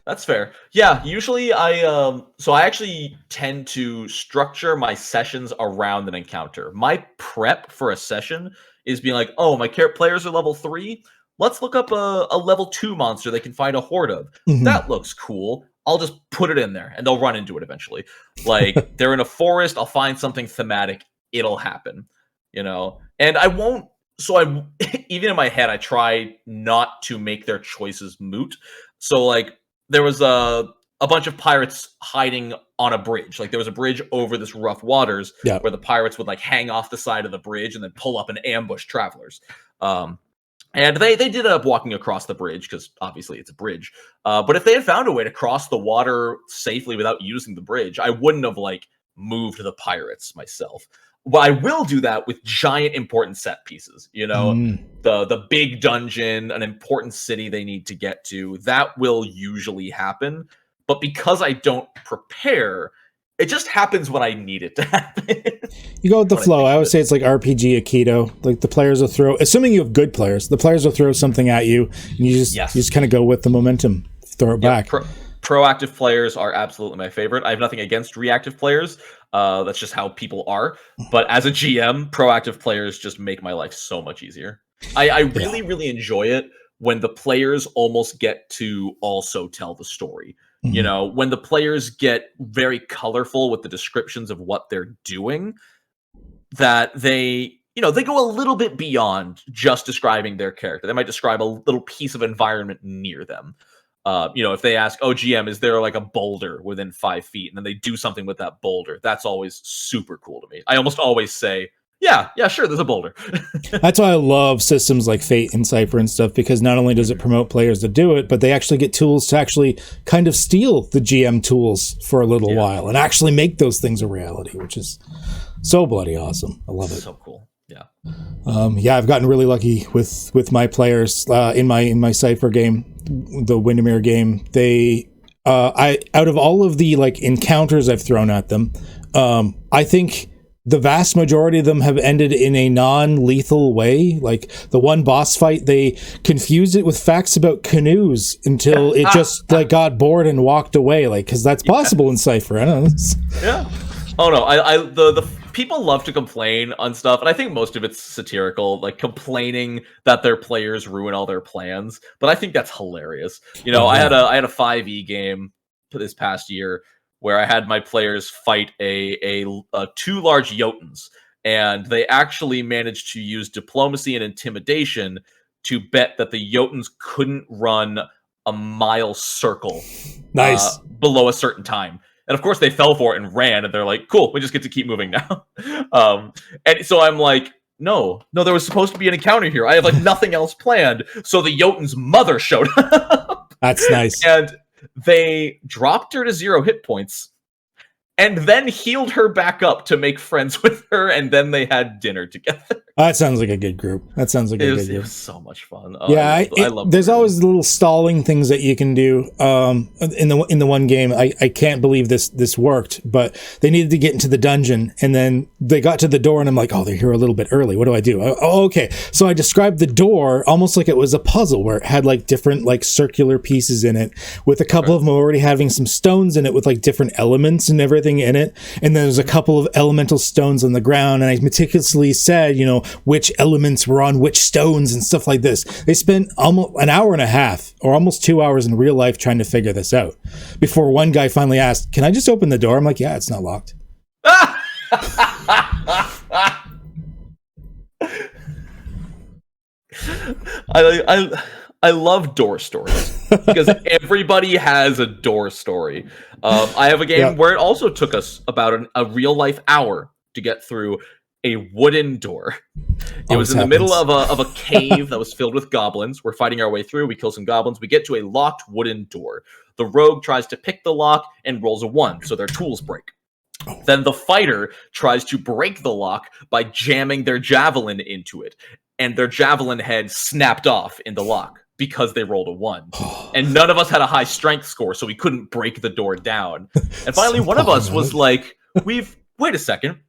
That's fair. Yeah, usually I actually tend to structure my sessions around an encounter. My prep for a session is being like, oh, my players are level 3. Let's look up a level 2 monster they can find a horde of. Mm-hmm. That looks cool. I'll just put it in there, and they'll run into it eventually. Like, they're in a forest, I'll find something thematic, it'll happen, you know? And I won't, even in my head, I try not to make their choices moot. So, like, there was a bunch of pirates hiding on a bridge. Like, there was a bridge over this rough waters where the pirates would, like, hang off the side of the bridge and then pull up and ambush travelers. And they did end up walking across the bridge, because obviously it's a bridge. But if they had found a way to cross the water safely without using the bridge, I wouldn't have like move to the pirates myself. Well, I will do that with giant important set pieces, the big dungeon, an important city they need to get to. That will usually happen. But because I don't prepare, it just happens when I need it to happen. You go with the flow. I would say it's like RPG Aikido. Like the players will throw, assuming you have good players, the players will throw something at you, and you just kind of go with the momentum, throw it back. Proactive players are absolutely my favorite. I have nothing against reactive players. That's just how people are. But as a GM, proactive players just make my life so much easier. I really, really enjoy it when the players almost get to also tell the story. Mm-hmm. When the players get very colorful with the descriptions of what they're doing, that they go a little bit beyond just describing their character. They might describe a little piece of environment near them. If they ask, oh, GM, is there like a boulder within 5 feet? And then they do something with that boulder. That's always super cool to me. I almost always say, yeah, sure, there's a boulder. That's why I love systems like Fate and Cypher and stuff, because not only does it promote players to do it, but they actually get tools to actually kind of steal the GM tools for a little while and actually make those things a reality, which is so bloody awesome. I love it. So cool. Yeah. I've gotten really lucky with my players in my Cypher game, the Windermere game. They out of all of the like encounters I've thrown at them, I think the vast majority of them have ended in a non-lethal way. Like the one boss fight, they confused it with facts about canoes until it just like got bored and walked away. Like, because that's possible in Cypher. I don't know. Yeah. Oh no, the people love to complain on stuff, and I think most of it's satirical, like complaining that their players ruin all their plans. But I think that's hilarious. I had a 5e game this past year where I had my players fight a 2 large Jotuns, and they actually managed to use diplomacy and intimidation to bet that the Jotuns couldn't run a mile circle below a certain time. And of course they fell for it and ran, and they're like, cool, we just get to keep moving now. And so I'm like, no, there was supposed to be an encounter here. I have like nothing else planned. So the Jotun's mother showed up. That's nice. And they dropped her to 0 hit points and then healed her back up to make friends with her, and then they had dinner together. That sounds like a good group. It was so much fun. I love there's always little stalling things that you can do. In the one game, I can't believe this worked, but they needed to get into the dungeon, and then they got to the door, and I'm like, oh, they're here a little bit early. What do I do? Oh, okay. So I described the door almost like it was a puzzle where it had like different like circular pieces in it, with a couple of them already having some stones in it with like different elements and everything in it. And then there's a couple of elemental stones on the ground, and I meticulously said, which elements were on which stones and stuff like this. They spent almost an hour and a half or almost 2 hours in real life trying to figure this out before one guy finally asked, can I just open the door? I'm like, yeah, it's not locked. I love door stories because everybody has a door story. I have a game where it also took us about a real life hour to get through a wooden door. It was in the middle of a cave that was filled with goblins. We're fighting our way through. We kill some goblins. We get to a locked wooden door. The rogue tries to pick the lock and rolls a 1, so their tools break. Then the fighter tries to break the lock by jamming their javelin into it, and their javelin head snapped off in the lock because they rolled a 1. And none of us had a high strength score, so we couldn't break the door down. And finally, one of us was like, wait a second.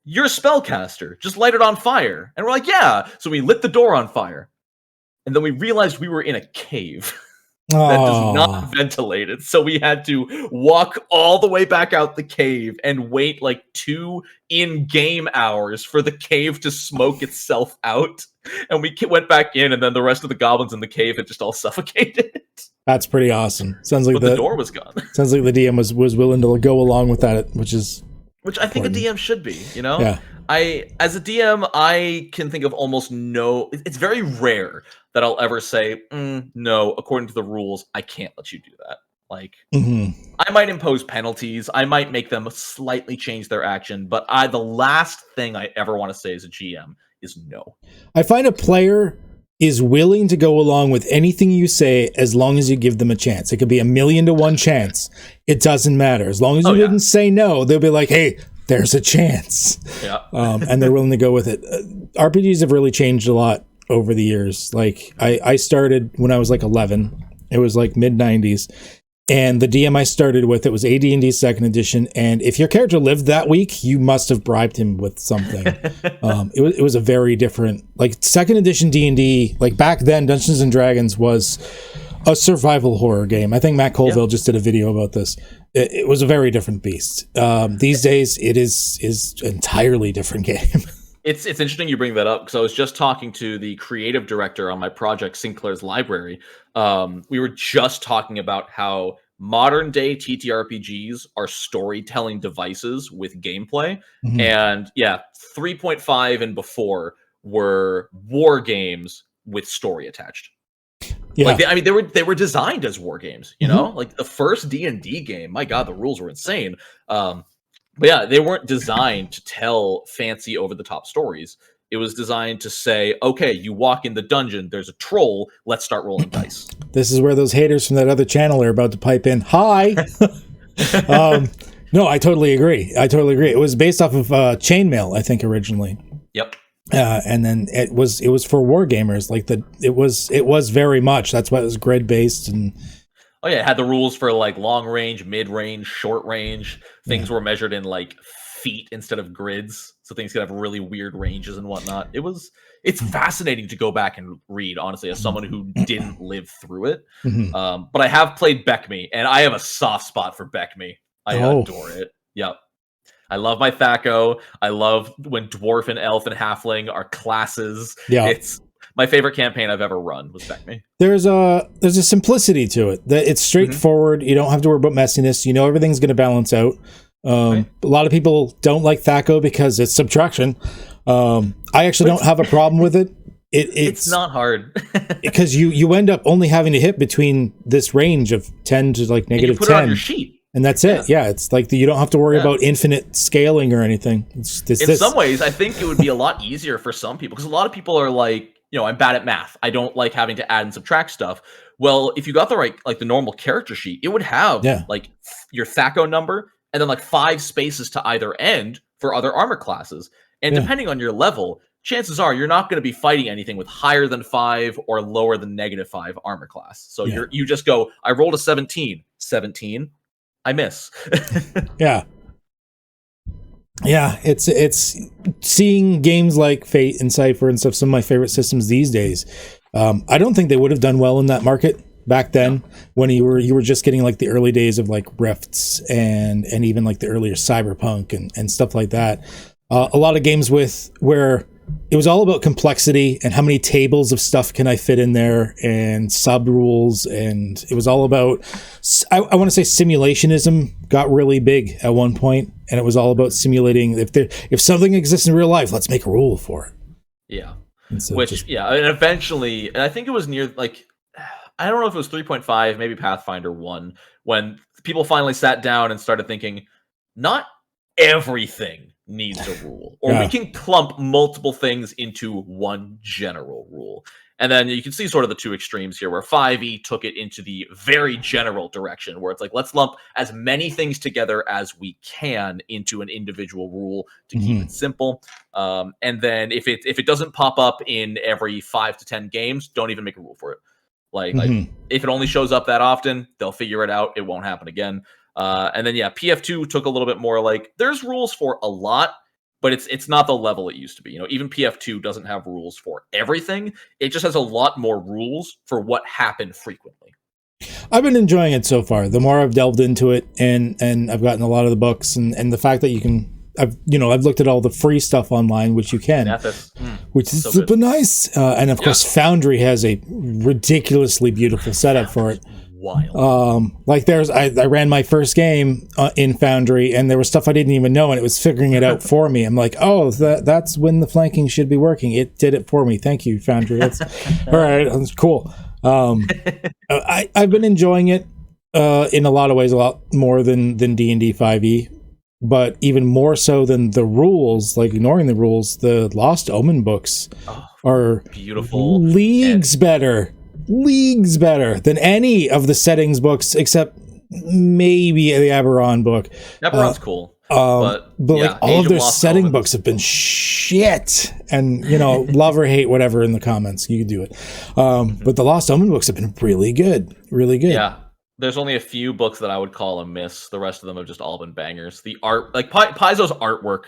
You're a spellcaster. Just light it on fire. And we're like, yeah. So we lit the door on fire. And then we realized we were in a cave that does not ventilate it. So we had to walk all the way back out the cave and wait like 2 in-game hours for the cave to smoke itself out. And we went back in, and then the rest of the goblins in the cave had just all suffocated. That's pretty awesome. Sounds like the door was gone. Sounds like the DM was willing to go along with that, which I think a DM should be, Yeah. As a DM, I can think of almost it's very rare that I'll ever say, no, according to the rules, I can't let you do that. Like, I might impose penalties. I might make them slightly change their action, but the last thing I ever want to say as a GM is no. I find a player is willing to go along with anything you say as long as you give them a chance. It could be 1,000,000 to 1 chance. It doesn't matter. As long as you wouldn't say no, they'll be like, hey, there's a chance. Yeah. And they're willing to go with it. RPGs have really changed a lot over the years. Like I started when I was like 11. It was like mid-90s. And the DM I started with, it was AD&D 2nd edition. And if your character lived that week, you must have bribed him with something. It was a very different, like 2nd edition D&D, like back then, Dungeons and Dragons was a survival horror game. I think Matt Colville just did a video about this. It was a very different beast. These days, it is an entirely different game. It's interesting you bring that up because I was just talking to the creative director on my project, Sinclair's Library. We were just talking about how modern day TTRPGs are storytelling devices with gameplay. And 3.5 and before were war games with story attached. Like they were designed as war games, you know, like the first D&D game. My God, the rules were insane. But yeah, they weren't designed to tell fancy over the top stories. It was designed to say, okay, you walk in the dungeon, there's a troll, let's start rolling dice. This is where those haters from that other channel are about to pipe in. Hi. No, I totally agree. It was based off of Chainmail, I think, originally. Yep. And then it was for war gamers. Like it was very much. That's why it was grid based. And oh yeah, it had the rules for like long range, mid range, short range. Things were measured in like feet instead of grids, so things could have really weird ranges and whatnot. It's fascinating to go back and read, honestly, as someone who didn't live through it. But I have played Beckme, and I have a soft spot for Beckme. I adore it. Yep. I love my Thaco. I love when dwarf and elf and halfling are classes. Yeah. It's my favorite campaign I've ever run was Beckme. There's a simplicity to it. It's straightforward. You don't have to worry about messiness. You know everything's going to balance out. A lot of people don't like Thaco because it's subtraction. I actually don't have a problem with it. It's not hard because you end up only having to hit between this range of 10 to like negative 10. You put 10. It on your sheet. And that's it. Yeah, it's like you don't have to worry about infinite scaling or anything. In some ways, I think it would be a lot easier for some people because a lot of people are like, I'm bad at math. I don't like having to add and subtract stuff. Well, if you got the right, like the normal character sheet, it would have like your Thaco number and then like 5 spaces to either end for other armor classes. And depending on your level, chances are you're not going to be fighting anything with higher than 5 or lower than -5 armor class. So you just go, I rolled a 17. 17. I miss. Yeah, it's seeing games like Fate and Cypher and stuff, some of my favorite systems these days. I don't think they would have done well in that market back then when you were just getting like the early days of like Rifts and even like the earlier Cyberpunk and stuff like that. A lot of games where it was all about complexity and how many tables of stuff can I fit in there and sub rules, and it was all about I want to say simulationism got really big at one point, and it was all about simulating if something exists in real life, let's make a rule for it. Yeah. So and eventually, and I think it was near like I don't know if it was 3.5, maybe Pathfinder 1, when people finally sat down and started thinking, not everything needs a rule, or we can clump multiple things into one general rule. And then you can see sort of the two extremes here, where 5e took it into the very general direction, where it's like, let's lump as many things together as we can into an individual rule to keep it simple. And then if it doesn't pop up in every 5 to 10 games, don't even make a rule for it. Like if it only shows up that often, they'll figure it out. It won't happen again. And then PF2 took a little bit more like there's rules for a lot, but it's not the level it used to be. Even PF2 doesn't have rules for everything. It just has a lot more rules for what happened frequently. I've been enjoying it so far. The more I've delved into it, and I've gotten a lot of the books, and the fact that you can, I've looked at all the free stuff online, which you can, which is so super nice. And of course, Foundry has a ridiculously beautiful setup for it. Wild. Like I ran my first game in Foundry, and there was stuff I didn't even know, and it was figuring it out for me. I'm like, oh, that's when the flanking should be working. It did it for me. Thank you, Foundry. That's all right. That's cool. I've been enjoying it in a lot of ways, a lot more than D&D 5e. but even more so than the rules, like ignoring the rules, the Lost Omen books are beautiful, leagues better than any of the settings books except maybe the Eberron book. Eberron's cool. But like all of their setting books have been shit, and love or hate whatever in the comments, you can do it. But the Lost Omen books have been really good. Yeah, there's only a few books that I would call a miss. The rest of them have just all been bangers. The art, like Paizo's artwork,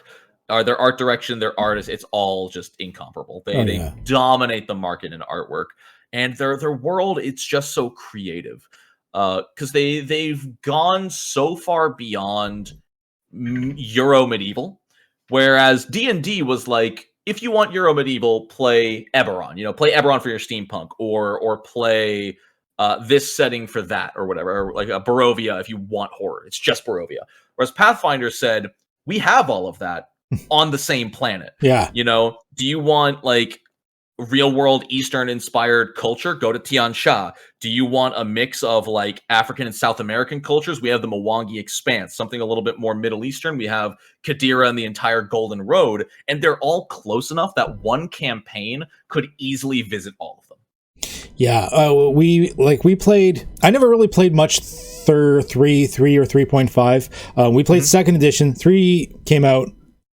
their art direction, their artists, it's all just incomparable. They dominate the market in artwork, and their world, it's just so creative. Because they've gone so far beyond Euro medieval, whereas D&D was like, if you want Euro medieval, play Eberron. Play Eberron for your steampunk, or play this setting for that, or whatever, or like a Barovia if you want horror. It's just Barovia. Whereas Pathfinder said, we have all of that on the same planet. Yeah. Do you want like real world Eastern inspired culture? Go to Tian Sha. Do you want a mix of like African and South American cultures? We have the Mwangi Expanse. Something a little bit more Middle Eastern, we have Kadira and the entire Golden Road, and they're all close enough that one campaign could easily visit all of them. Yeah, we played. I never really played much 3 or 3.5. We played second edition. 3 came out,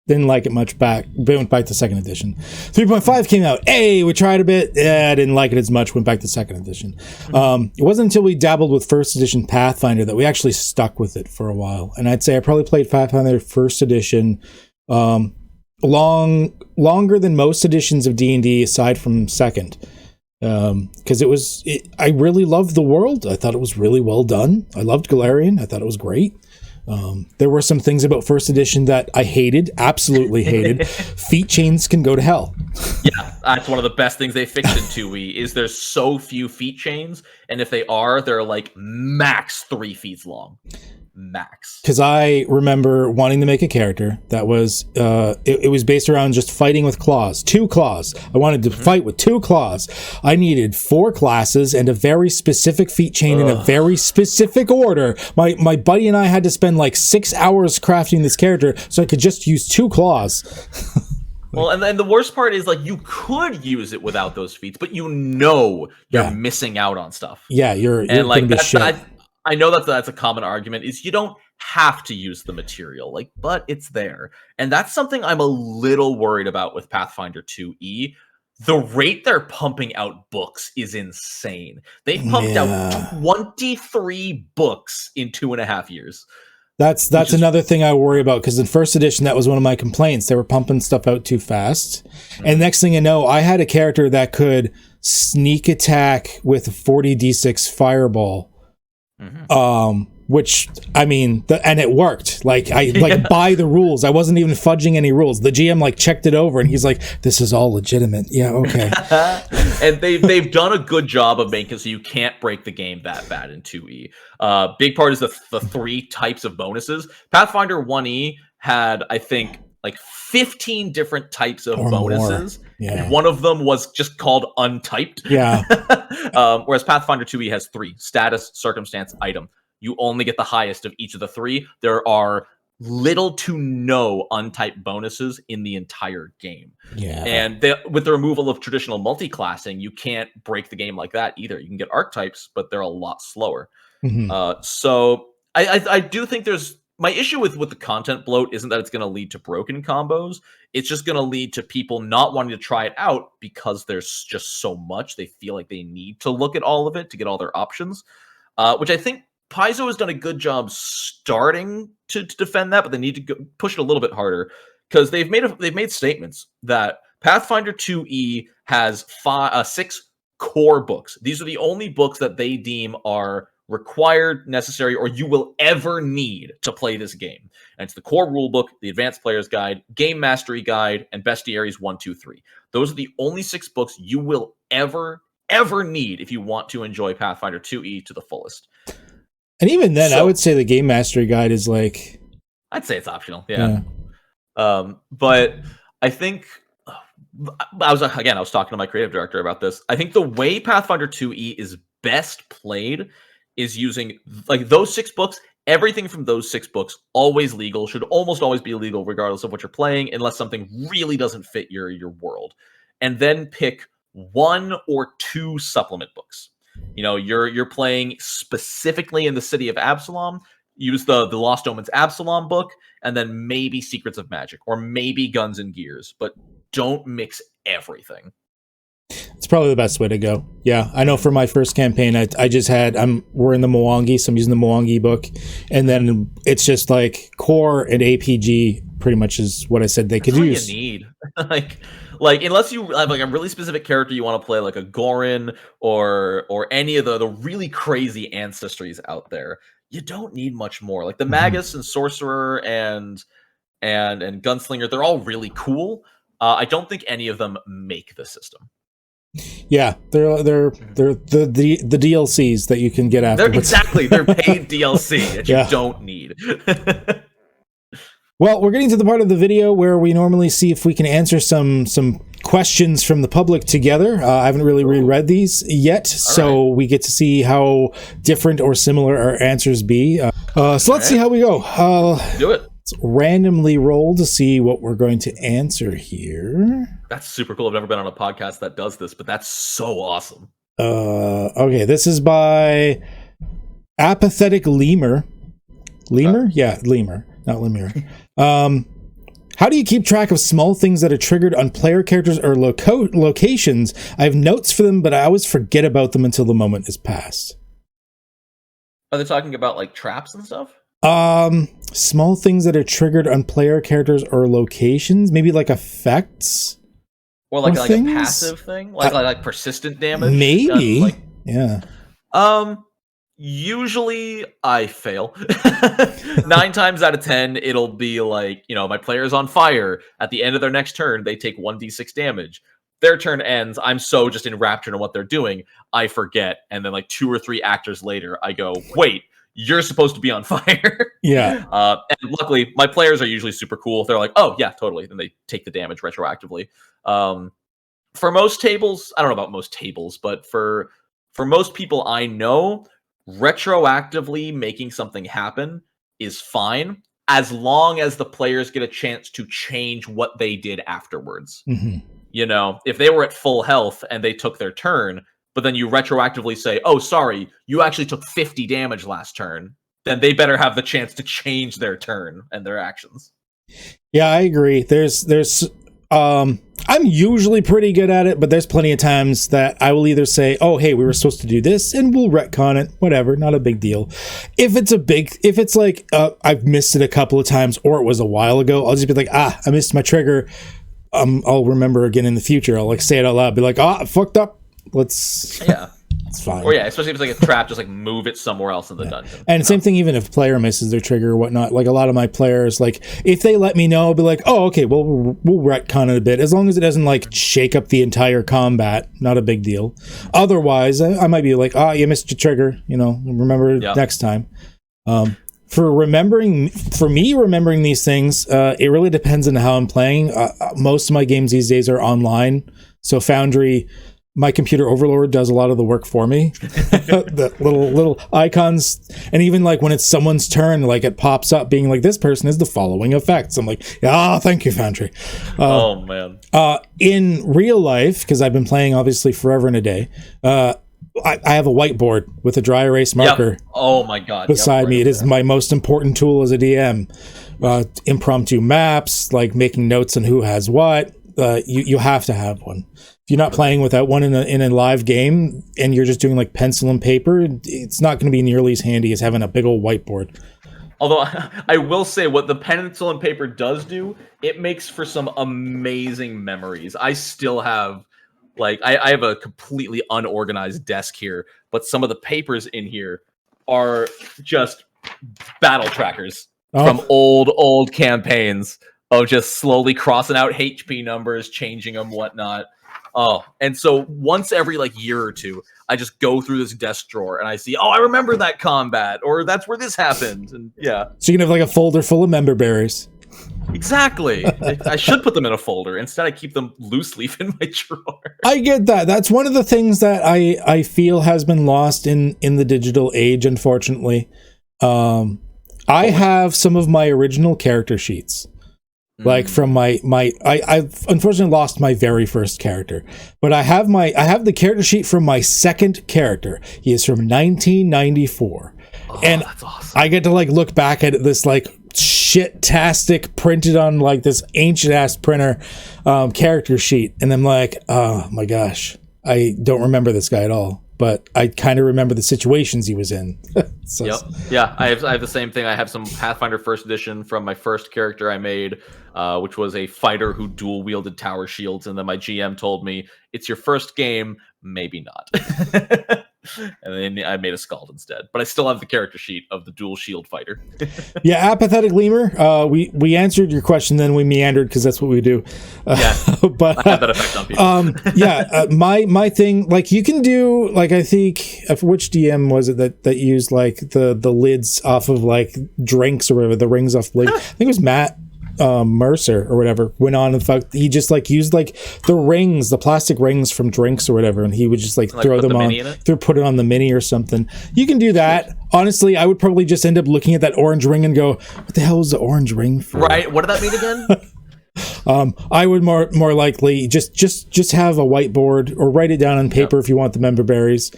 didn't like it much. Went back to second edition. 3.5 came out. Hey, we tried a bit. Yeah, I didn't like it as much. Went back to second edition. It wasn't until we dabbled with first edition Pathfinder that we actually stuck with it for a while. And I'd say I probably played Pathfinder first edition longer than most editions of D&D aside from second. Because I really loved the world. I thought it was really well done. I loved Galarian. I thought it was great. There were some things about first edition that I hated, absolutely hated. Feat chains can go to hell. Yeah, that's one of the best things they fixed in 2E is there's so few feat chains, and if they are, they're like max 3 feet long. Max. Because I remember wanting to make a character that was it was based around just fighting with claws, 2 claws. I wanted to fight with 2 claws. I needed 4 classes and a very specific feat chain in a very specific order. My buddy and I had to spend like 6 hours crafting this character so I could just use 2 claws. Well, and then the worst part is like you could use it without those feats, but you're missing out on stuff. Yeah, you're like gonna be shit. I know that's a common argument, is you don't have to use the material, but it's there. And that's something I'm a little worried about with Pathfinder 2E. The rate they're pumping out books is insane. They've pumped out 23 books in 2.5 years. That's another thing I worry about, because in first edition, that was one of my complaints. They were pumping stuff out too fast. And next thing you know, I had a character that could sneak attack with a 40d6 fireball. Which I mean, and it worked. By the rules. I wasn't even fudging any rules. The GM checked it over, and he's like, "This is all legitimate." Yeah, okay. And they've done a good job of making it so you can't break the game that bad in 2E. Big part is the 3 types of bonuses. Pathfinder 1E had, I think, 15 different types of bonuses. Yeah. And one of them was just called untyped. Yeah. Whereas Pathfinder 2E has 3: status, circumstance, item. You only get the highest of each of the 3. There are little to no untyped bonuses in the entire game. Yeah. And with the removal of traditional multi-classing, you can't break the game like that either. You can get archetypes, but they're a lot slower. So I do think my issue with the content bloat isn't that it's going to lead to broken combos. It's just going to lead to people not wanting to try it out because there's just so much. They feel like they need to look at all of it to get all their options, which I think Paizo has done a good job starting to defend that, but they need to push it a little bit harder, because they've made statements that Pathfinder 2E has 6 core books. These are the only books that they deem are required, necessary, or you will ever need to play this game. And it's the core rulebook, the Advanced Player's Guide, Game Mastery Guide, and Bestiaries 1, 2, 3. Those are the only 6 books you will ever need if you want to enjoy Pathfinder 2E to the fullest. And even then, I would say the Game Mastery Guide is I'd say it's optional, yeah. But I think I was talking to my creative director about this. I think the way Pathfinder 2E is best played is using those 6 books Everything from those 6 books, always legal, should almost always be illegal regardless of what you're playing, unless something really doesn't fit your world. And then pick 1 or 2 supplement books. You know, you're playing specifically in the City of Absalom, use the Lost Omens Absalom book, and then maybe Secrets of Magic, or maybe Guns and Gears, but don't mix everything. It's probably the best way to go. Yeah, I know for my first campaign, I just had, we're in the Mwangi, so I'm using the Mwangi book, and then it's just like core and APG pretty much is what I said they could use. That's all you need. like unless you have like a really specific character you want to play, like a Gorin or any of the really crazy ancestries out there, you don't need much more. Like the Magus and Sorcerer and Gunslinger, they're all really cool. I don't think any of them make the system. Yeah, they're the DLCs that you can get after. They're paid DLC that you don't need. Well, we're getting to the part of the video where we normally see if we can answer some questions from the public together. I haven't really reread these yet, so we get to see how different or similar our answers be. So let's see how we go. Do it. Let's randomly roll to see what we're going to answer here. That's super cool. I've never been on a podcast that does this, but that's so awesome. Okay, this is by Apathetic Lemur. Lemur? Yeah, Lemur, not Lemur. How do you keep track of small things that are triggered on player characters or locations? I have notes for them, but I always forget about them until the moment is past. Are they talking about like traps and stuff? Small things that are triggered on player characters or locations, maybe like effects, or like a passive thing, like persistent damage. Maybe, yeah. Usually I fail. 9 times out of 10, it'll be like, you know, my player's on fire. At the end of their next turn, they take 1d6 damage. Their turn ends. I'm so just enraptured in what they're doing, I forget. And then like 2 or 3 actors later, I go, wait, you're supposed to be on fire. Yeah. And luckily, my players are usually super cool. They're like, oh, yeah, totally. Then they take the damage retroactively. For most tables, I don't know about most tables, but for most people I know, retroactively making something happen is fine, as long as the players get a chance to change what they did afterwards. You know, if they were at full health and they took their turn, but then you retroactively say, oh, sorry, you actually took 50 damage last turn, then they better have the chance to change their turn and their actions. Yeah, I agree. I'm usually pretty good at it, but there's plenty of times that I will either say, oh, hey, we were supposed to do this, and we'll retcon it, whatever, not a big deal. If it's like, I've missed it a couple of times, or it was a while ago, I'll just be like, I missed my trigger. I'll remember again in the future. I'll like say it out loud, be like, I fucked up. Yeah. It's fine. Or especially if it's like a trap, just like move it somewhere else in the dungeon. And same thing, even if player misses their trigger or whatnot. Like a lot of my players, like if they let me know, I'll be like, oh, okay, well, we'll retcon it a bit, as long as it doesn't like shake up the entire combat. Not a big deal. Otherwise, I might be like, you missed your trigger. You know, remember next time. For me remembering these things, it really depends on how I'm playing. Most of my games these days are online, so Foundry. My computer overlord does a lot of the work for me. The little icons, and even like when it's someone's turn, like it pops up being like, this person is the following effects. I'm like, thank you, Foundry. Oh man. In real life, because I've been playing obviously forever and a day, I have a whiteboard with a dry erase marker. Yep. Oh my god. Beside me, it is my most important tool as a DM. Impromptu maps, like making notes on who has what. You have to have one. If you're not playing without one in a live game and you're just doing like pencil and paper, it's not going to be nearly as handy as having a big old whiteboard. Although I will say what the pencil and paper does do, it makes for some amazing memories. I still have like I have a completely unorganized desk here, but some of the papers in here are just battle trackers from old campaigns of just slowly crossing out HP numbers, changing them, whatnot. Oh, and so once every like year or two, I just go through this desk drawer and I see, I remember that combat, or that's where this happened, and yeah. So you can have like a folder full of member berries. Exactly. I should put them in a folder. Instead, I keep them loose leaf in my drawer. I get that. That's one of the things that I feel has been lost in the digital age, unfortunately. I have some of my original character sheets. Like from I've unfortunately lost my very first character, but I have the character sheet from my second character. He is from 1994, and that's awesome. I get to like look back at this like shit-tastic printed on like this ancient ass printer character sheet, and I'm like, oh my gosh, I don't remember this guy at all. But I kind of remember the situations he was in. So, yep. Yeah, I have the same thing. I have some Pathfinder First Edition from my first character I made, which was a fighter who dual wielded tower shields, and then my GM told me, "It's your first game, maybe not." And then I made a Skald instead. But I still have the character sheet of the dual shield fighter. Yeah, Apathetic Lemur. We answered your question, then we meandered because that's what we do. Yeah, but I have that effect on people. My thing, like you can do, like I think, which DM was it that used like the lids off of like drinks or whatever, the rings off lids. I think it was Matt Mercer or whatever, went on and he just like used like the plastic rings from drinks or whatever, and he would just like throw them on, put it on the mini or something. You can do that. Honestly, I would probably just end up looking at that orange ring and go, what the hell is the orange ring for? Right, what did that mean again? I would more likely just have a whiteboard or write it down on paper if you want the member berries.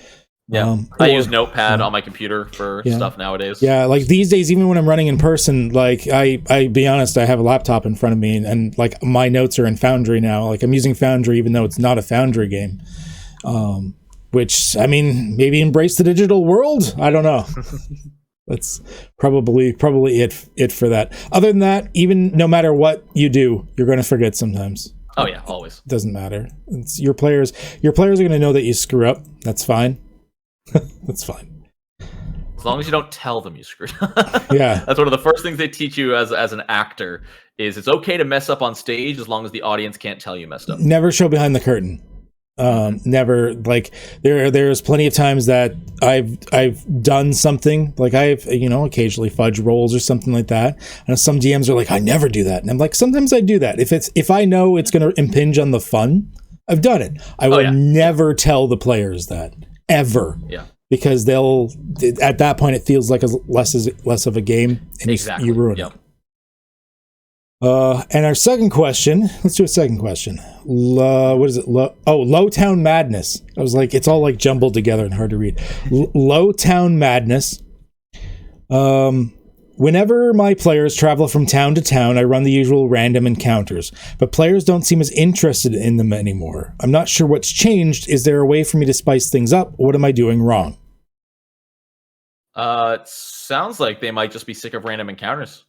Yeah, I use Notepad on my computer for stuff nowadays. Yeah, like these days, even when I'm running in person, like I be honest, I have a laptop in front of me, and like my notes are in Foundry now. Like I'm using Foundry, even though it's not a Foundry game. Which, I mean, maybe embrace the digital world. I don't know. That's probably it for that. Other than that, even no matter what you do, you're going to forget sometimes. Oh yeah, always. Doesn't matter. It's your players. Your players are going to know that you screw up. That's fine. That's fine. As long as you don't tell them you screwed up. Yeah. That's one of the first things they teach you as an actor is it's okay to mess up on stage as long as the audience can't tell you messed up. Never show behind the curtain. Never, like there's plenty of times that I've done something, like I've occasionally fudge rolls or something like that, and some DMs are like, I never do that, and I'm like, sometimes I do that if I know it's going to impinge on the fun. I've done it. I will never tell the players that ever. Yeah. Because at that point it feels like less of a game, and you ruin it. And our second question, let's do a second question. What is it? Lowtown Madness. I was like, it's all like jumbled together and hard to read. Lowtown Madness. Whenever my players travel from town to town, I run the usual random encounters, but players don't seem as interested in them anymore. I'm not sure what's changed. Is there a way for me to spice things up? What am I doing wrong? It sounds like they might just be sick of random encounters.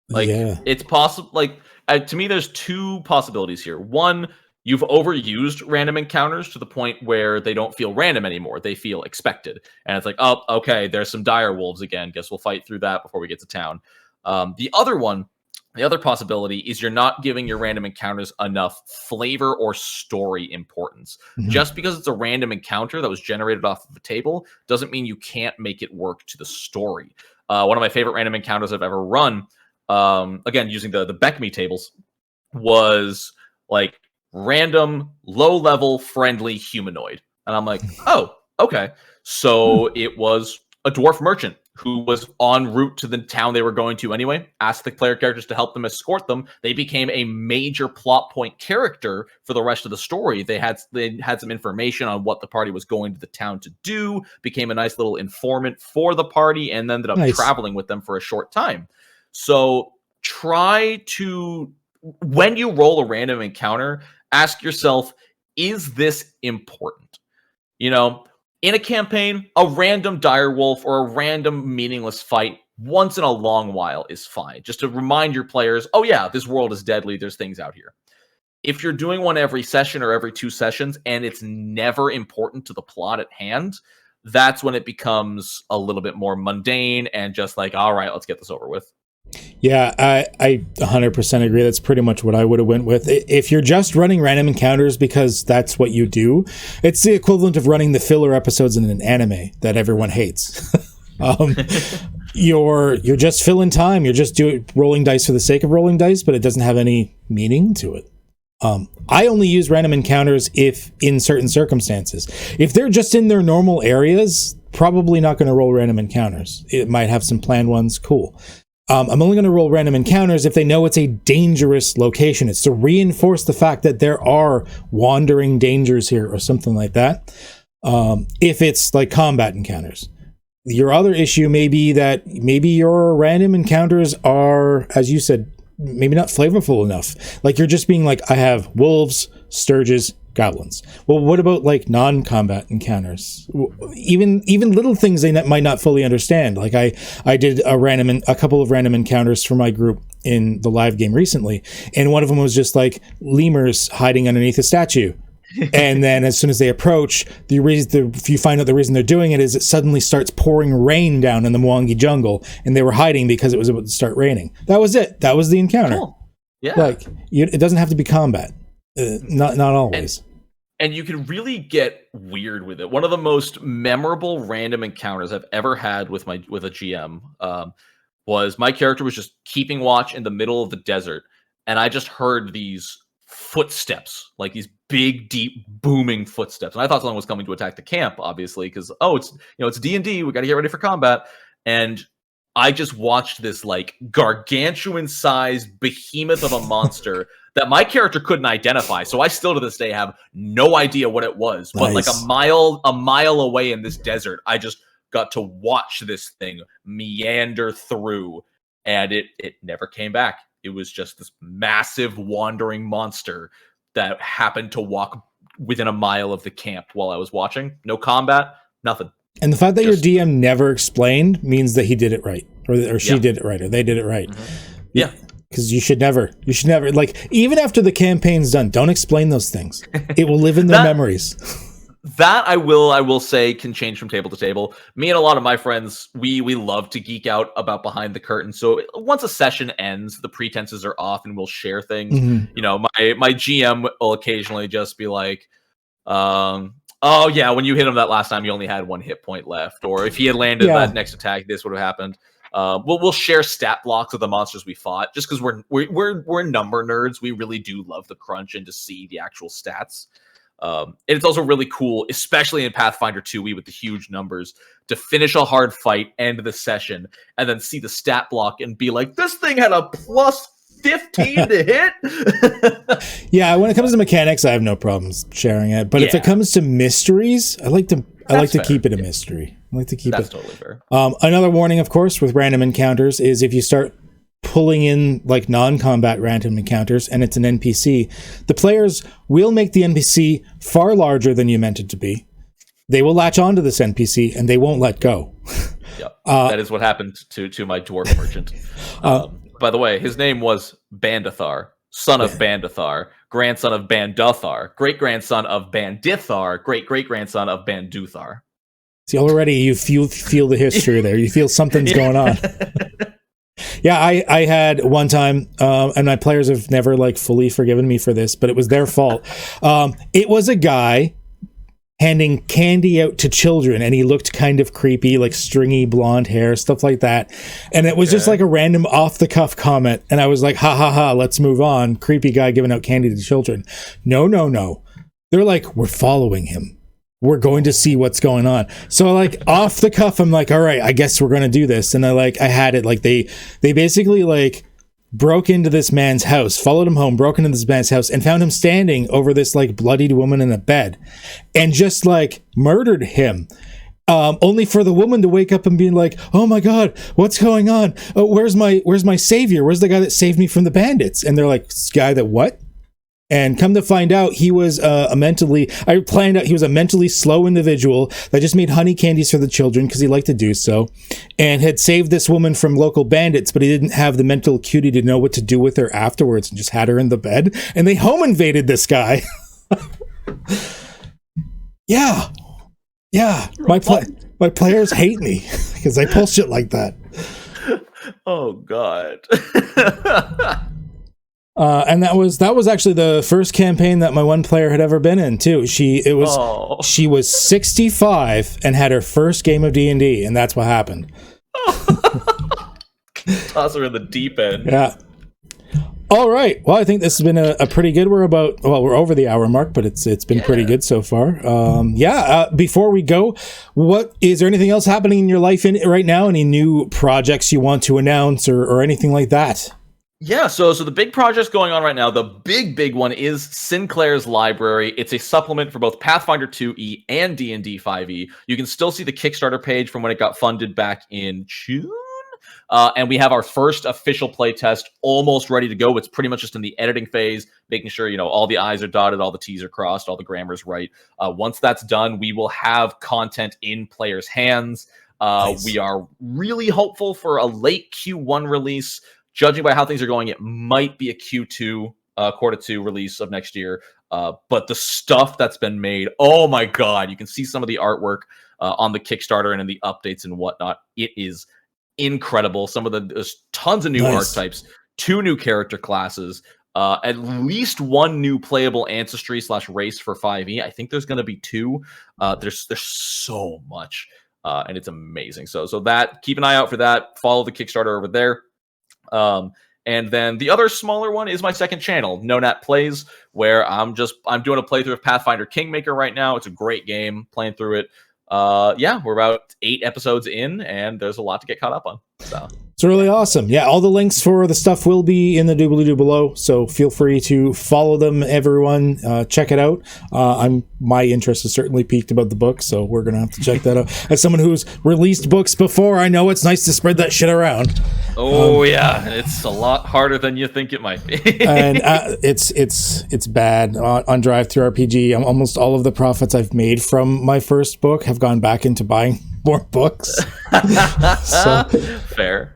It's possible. Like, to me, there's two possibilities here. One, you've overused random encounters to the point where they don't feel random anymore. They feel expected. And it's like, oh, okay, there's some dire wolves again. Guess we'll fight through that before we get to town. The other possibility is you're not giving your random encounters enough flavor or story importance. Mm-hmm. Just because it's a random encounter that was generated off of a table doesn't mean you can't make it work to the story. One of my favorite random encounters I've ever run, again, using the Beckme tables, was like random, low-level, friendly humanoid. And I'm like, oh, okay. So it was a dwarf merchant who was en route to the town they were going to anyway, asked the player characters to help them escort them. They became a major plot point character for the rest of the story. They had some information on what the party was going to the town to do, became a nice little informant for the party, and ended up traveling with them for a short time. So try to, when you roll a random encounter, ask yourself, is this important? In a campaign, a random direwolf or a random meaningless fight once in a long while is fine. Just to remind your players, oh yeah, this world is deadly, there's things out here. If you're doing one every session or every 2 sessions and it's never important to the plot at hand, that's when it becomes a little bit more mundane and just like, all right, let's get this over with. Yeah, I 100% agree. That's pretty much what I would have went with. If you're just running random encounters because that's what you do, it's the equivalent of running the filler episodes in an anime that everyone hates. You're just filling time. You're just rolling dice for the sake of rolling dice, but it doesn't have any meaning to it. I only use random encounters if in certain circumstances. If they're just in their normal areas, probably not going to roll random encounters. It might have some planned ones. Cool. I'm only going to roll random encounters if they know it's a dangerous location. It's to reinforce the fact that there are wandering dangers here or something like that. If it's like combat encounters. Your other issue may be that maybe your random encounters are, as you said, maybe not flavorful enough. Like you're just being like, I have wolves, sturges, goblins. Well, what about like non-combat encounters? Even little things they might not fully understand. Like I did a couple of random encounters for my group in the live game recently, and one of them was just like lemurs hiding underneath a statue. And then as soon as they approach, if you find out the reason they're doing it is it suddenly starts pouring rain down in the Mwangi jungle, and they were hiding because it was about to start raining. That was it. That was the encounter. Cool. Yeah. Like it doesn't have to be combat. Not always. And you can really get weird with it. One of the most memorable random encounters I've ever had with a GM was my character was just keeping watch in the middle of the desert, and I just heard these footsteps, like these big, deep, booming footsteps. And I thought someone was coming to attack the camp, obviously, because it's D&D. We got to get ready for combat. And I just watched this like gargantuan-sized behemoth of a monster that my character couldn't identify. So I still to this day have no idea what it was. Nice. But like a mile away in this desert, I just got to watch this thing meander through, and it never came back. It was just this massive wandering monster that happened to walk within a mile of the camp while I was watching. No combat, nothing. And the fact that your DM never explained means that he did it right, or she did it right, or they did it right. Mm-hmm. Yeah. Because you should never, like, even after the campaign's done, don't explain those things. It will live in their memories. That I will say can change from table to table. Me and a lot of my friends, we love to geek out about behind the curtain. So once a session ends, the pretenses are off and we'll share things. Mm-hmm. You know, my GM will occasionally just be like, oh yeah, when you hit him that last time, you only had 1 hit point left. Or if he had landed that next attack, this would have happened. We'll share stat blocks of the monsters we fought, just because we're number nerds. We really do love the crunch and to see the actual stats. And it's also really cool, especially in Pathfinder 2e with the huge numbers, to finish a hard fight, end the session, and then see the stat block and be like, this thing had a plus 15 to hit. Yeah, when it comes to mechanics, I have no problems sharing it. But if it comes to mysteries, I like to keep it a mystery. I like to keep That's totally fair. Another warning, of course, with random encounters is if you start pulling in like non-combat random encounters and it's an NPC, the players will make the NPC far larger than you meant it to be. They will latch onto this NPC and they won't let go. Yep. That is what happened to my dwarf merchant. By the way, his name was Bandathar, son of Bandathar, grandson of Banduthar, great-grandson of Bandithar, great-great-grandson of Banduthar. See, already you feel the history there. You feel something's going on. Yeah, I had one time, and my players have never like fully forgiven me for this, but it was their fault. It was a guy handing candy out to children, and he looked kind of creepy, like stringy blonde hair, stuff like that. And it was just like a random off-the-cuff comment, and I was like, ha ha ha, let's move on. Creepy guy giving out candy to children. No. They're like, we're following him. We're going to see what's going on. So like off the cuff, I'm like, all right, I guess we're going to do this. And I had it like they basically like broke into this man's house, followed him home, broke into this man's house and found him standing over this like bloodied woman in a bed and just like murdered him. Only for the woman to wake up and be like, oh my God, what's going on? Oh, where's my savior? Where's the guy that saved me from the bandits? And they're like, guy that what? And come to find out, he was a mentally slow individual that just made honey candies for the children because he liked to do so, and had saved this woman from local bandits, but he didn't have the mental acuity to know what to do with her afterwards, and just had her in the bed. And they home invaded this guy. Yeah. My players hate me because I pull shit like that. Oh God. And that was actually the first campaign that my one player had ever been in too. She was 65 and had her first game of D&D, and that's what happened. Toss her in the deep end. Yeah. All right. Well, I think this has been a pretty good. We're over the hour mark, but it's been pretty good so far. Before we go, what is there anything else happening in your life right now? Any new projects you want to announce or anything like that? Yeah, so the big project's going on right now. The big one is Sinclair's Library. It's a supplement for both Pathfinder 2e and D&D 5e. You can still see the Kickstarter page from when it got funded back in June. And we have our first official playtest almost ready to go. It's pretty much just in the editing phase, making sure, all the I's are dotted, all the T's are crossed, all the grammar's right. Once that's done, we will have content in players' hands. Nice. We are really hopeful for a late Q1 release. Judging by how things are going, it might be a Q2, quarter 2 release of next year. But the stuff that's been made, oh my God, you can see some of the artwork on the Kickstarter and in the updates and whatnot. It is incredible. There's tons of new archetypes, 2 new character classes, at least 1 new playable ancestry / race for 5e. I think there's going to be 2. There's so much, and it's amazing. So that, keep an eye out for that. Follow the Kickstarter over there. And then the other smaller one is my second channel, NoNat Plays, where I'm doing a playthrough of Pathfinder Kingmaker right now. It's a great game, playing through it. We're about 8 episodes in, and there's a lot to get caught up on. So it's really awesome. Yeah, all the links for the stuff will be in the doobly-doo below, so feel free to follow them, everyone. Check it out. My interest is certainly piqued about the book, so we're going to have to check that out. As someone who's released books before, I know it's nice to spread that shit around. Oh, yeah. It's a lot harder than you think it might be. And it's bad. On Drive-Thru RPG, almost all of the profits I've made from my first book have gone back into buying more books. So, fair.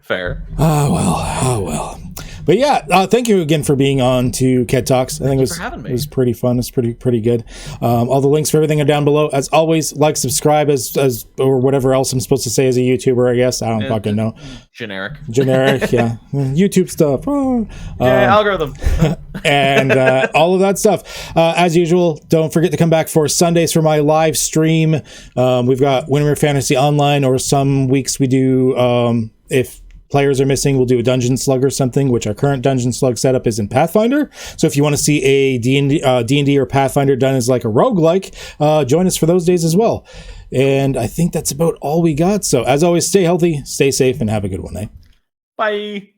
Oh well. But yeah, thank you again for being on to QEDTalks. I think it was pretty fun. It's pretty good. All the links for everything are down below. As always, like, subscribe, as or whatever else I'm supposed to say as a YouTuber. I guess I don't fucking know. Generic, yeah. YouTube stuff. Algorithm. And all of that stuff. As usual, don't forget to come back for Sundays for my live stream. We've got Winter Fantasy Online, or some weeks we do, if players are missing, we'll do a Dungeon Slug or something, which our current Dungeon Slug setup is in Pathfinder. So if you want to see a D&D or Pathfinder done as like a roguelike, join us for those days as well. And I think that's about all we got. So as always, stay healthy, stay safe, and have a good one, eh? Bye.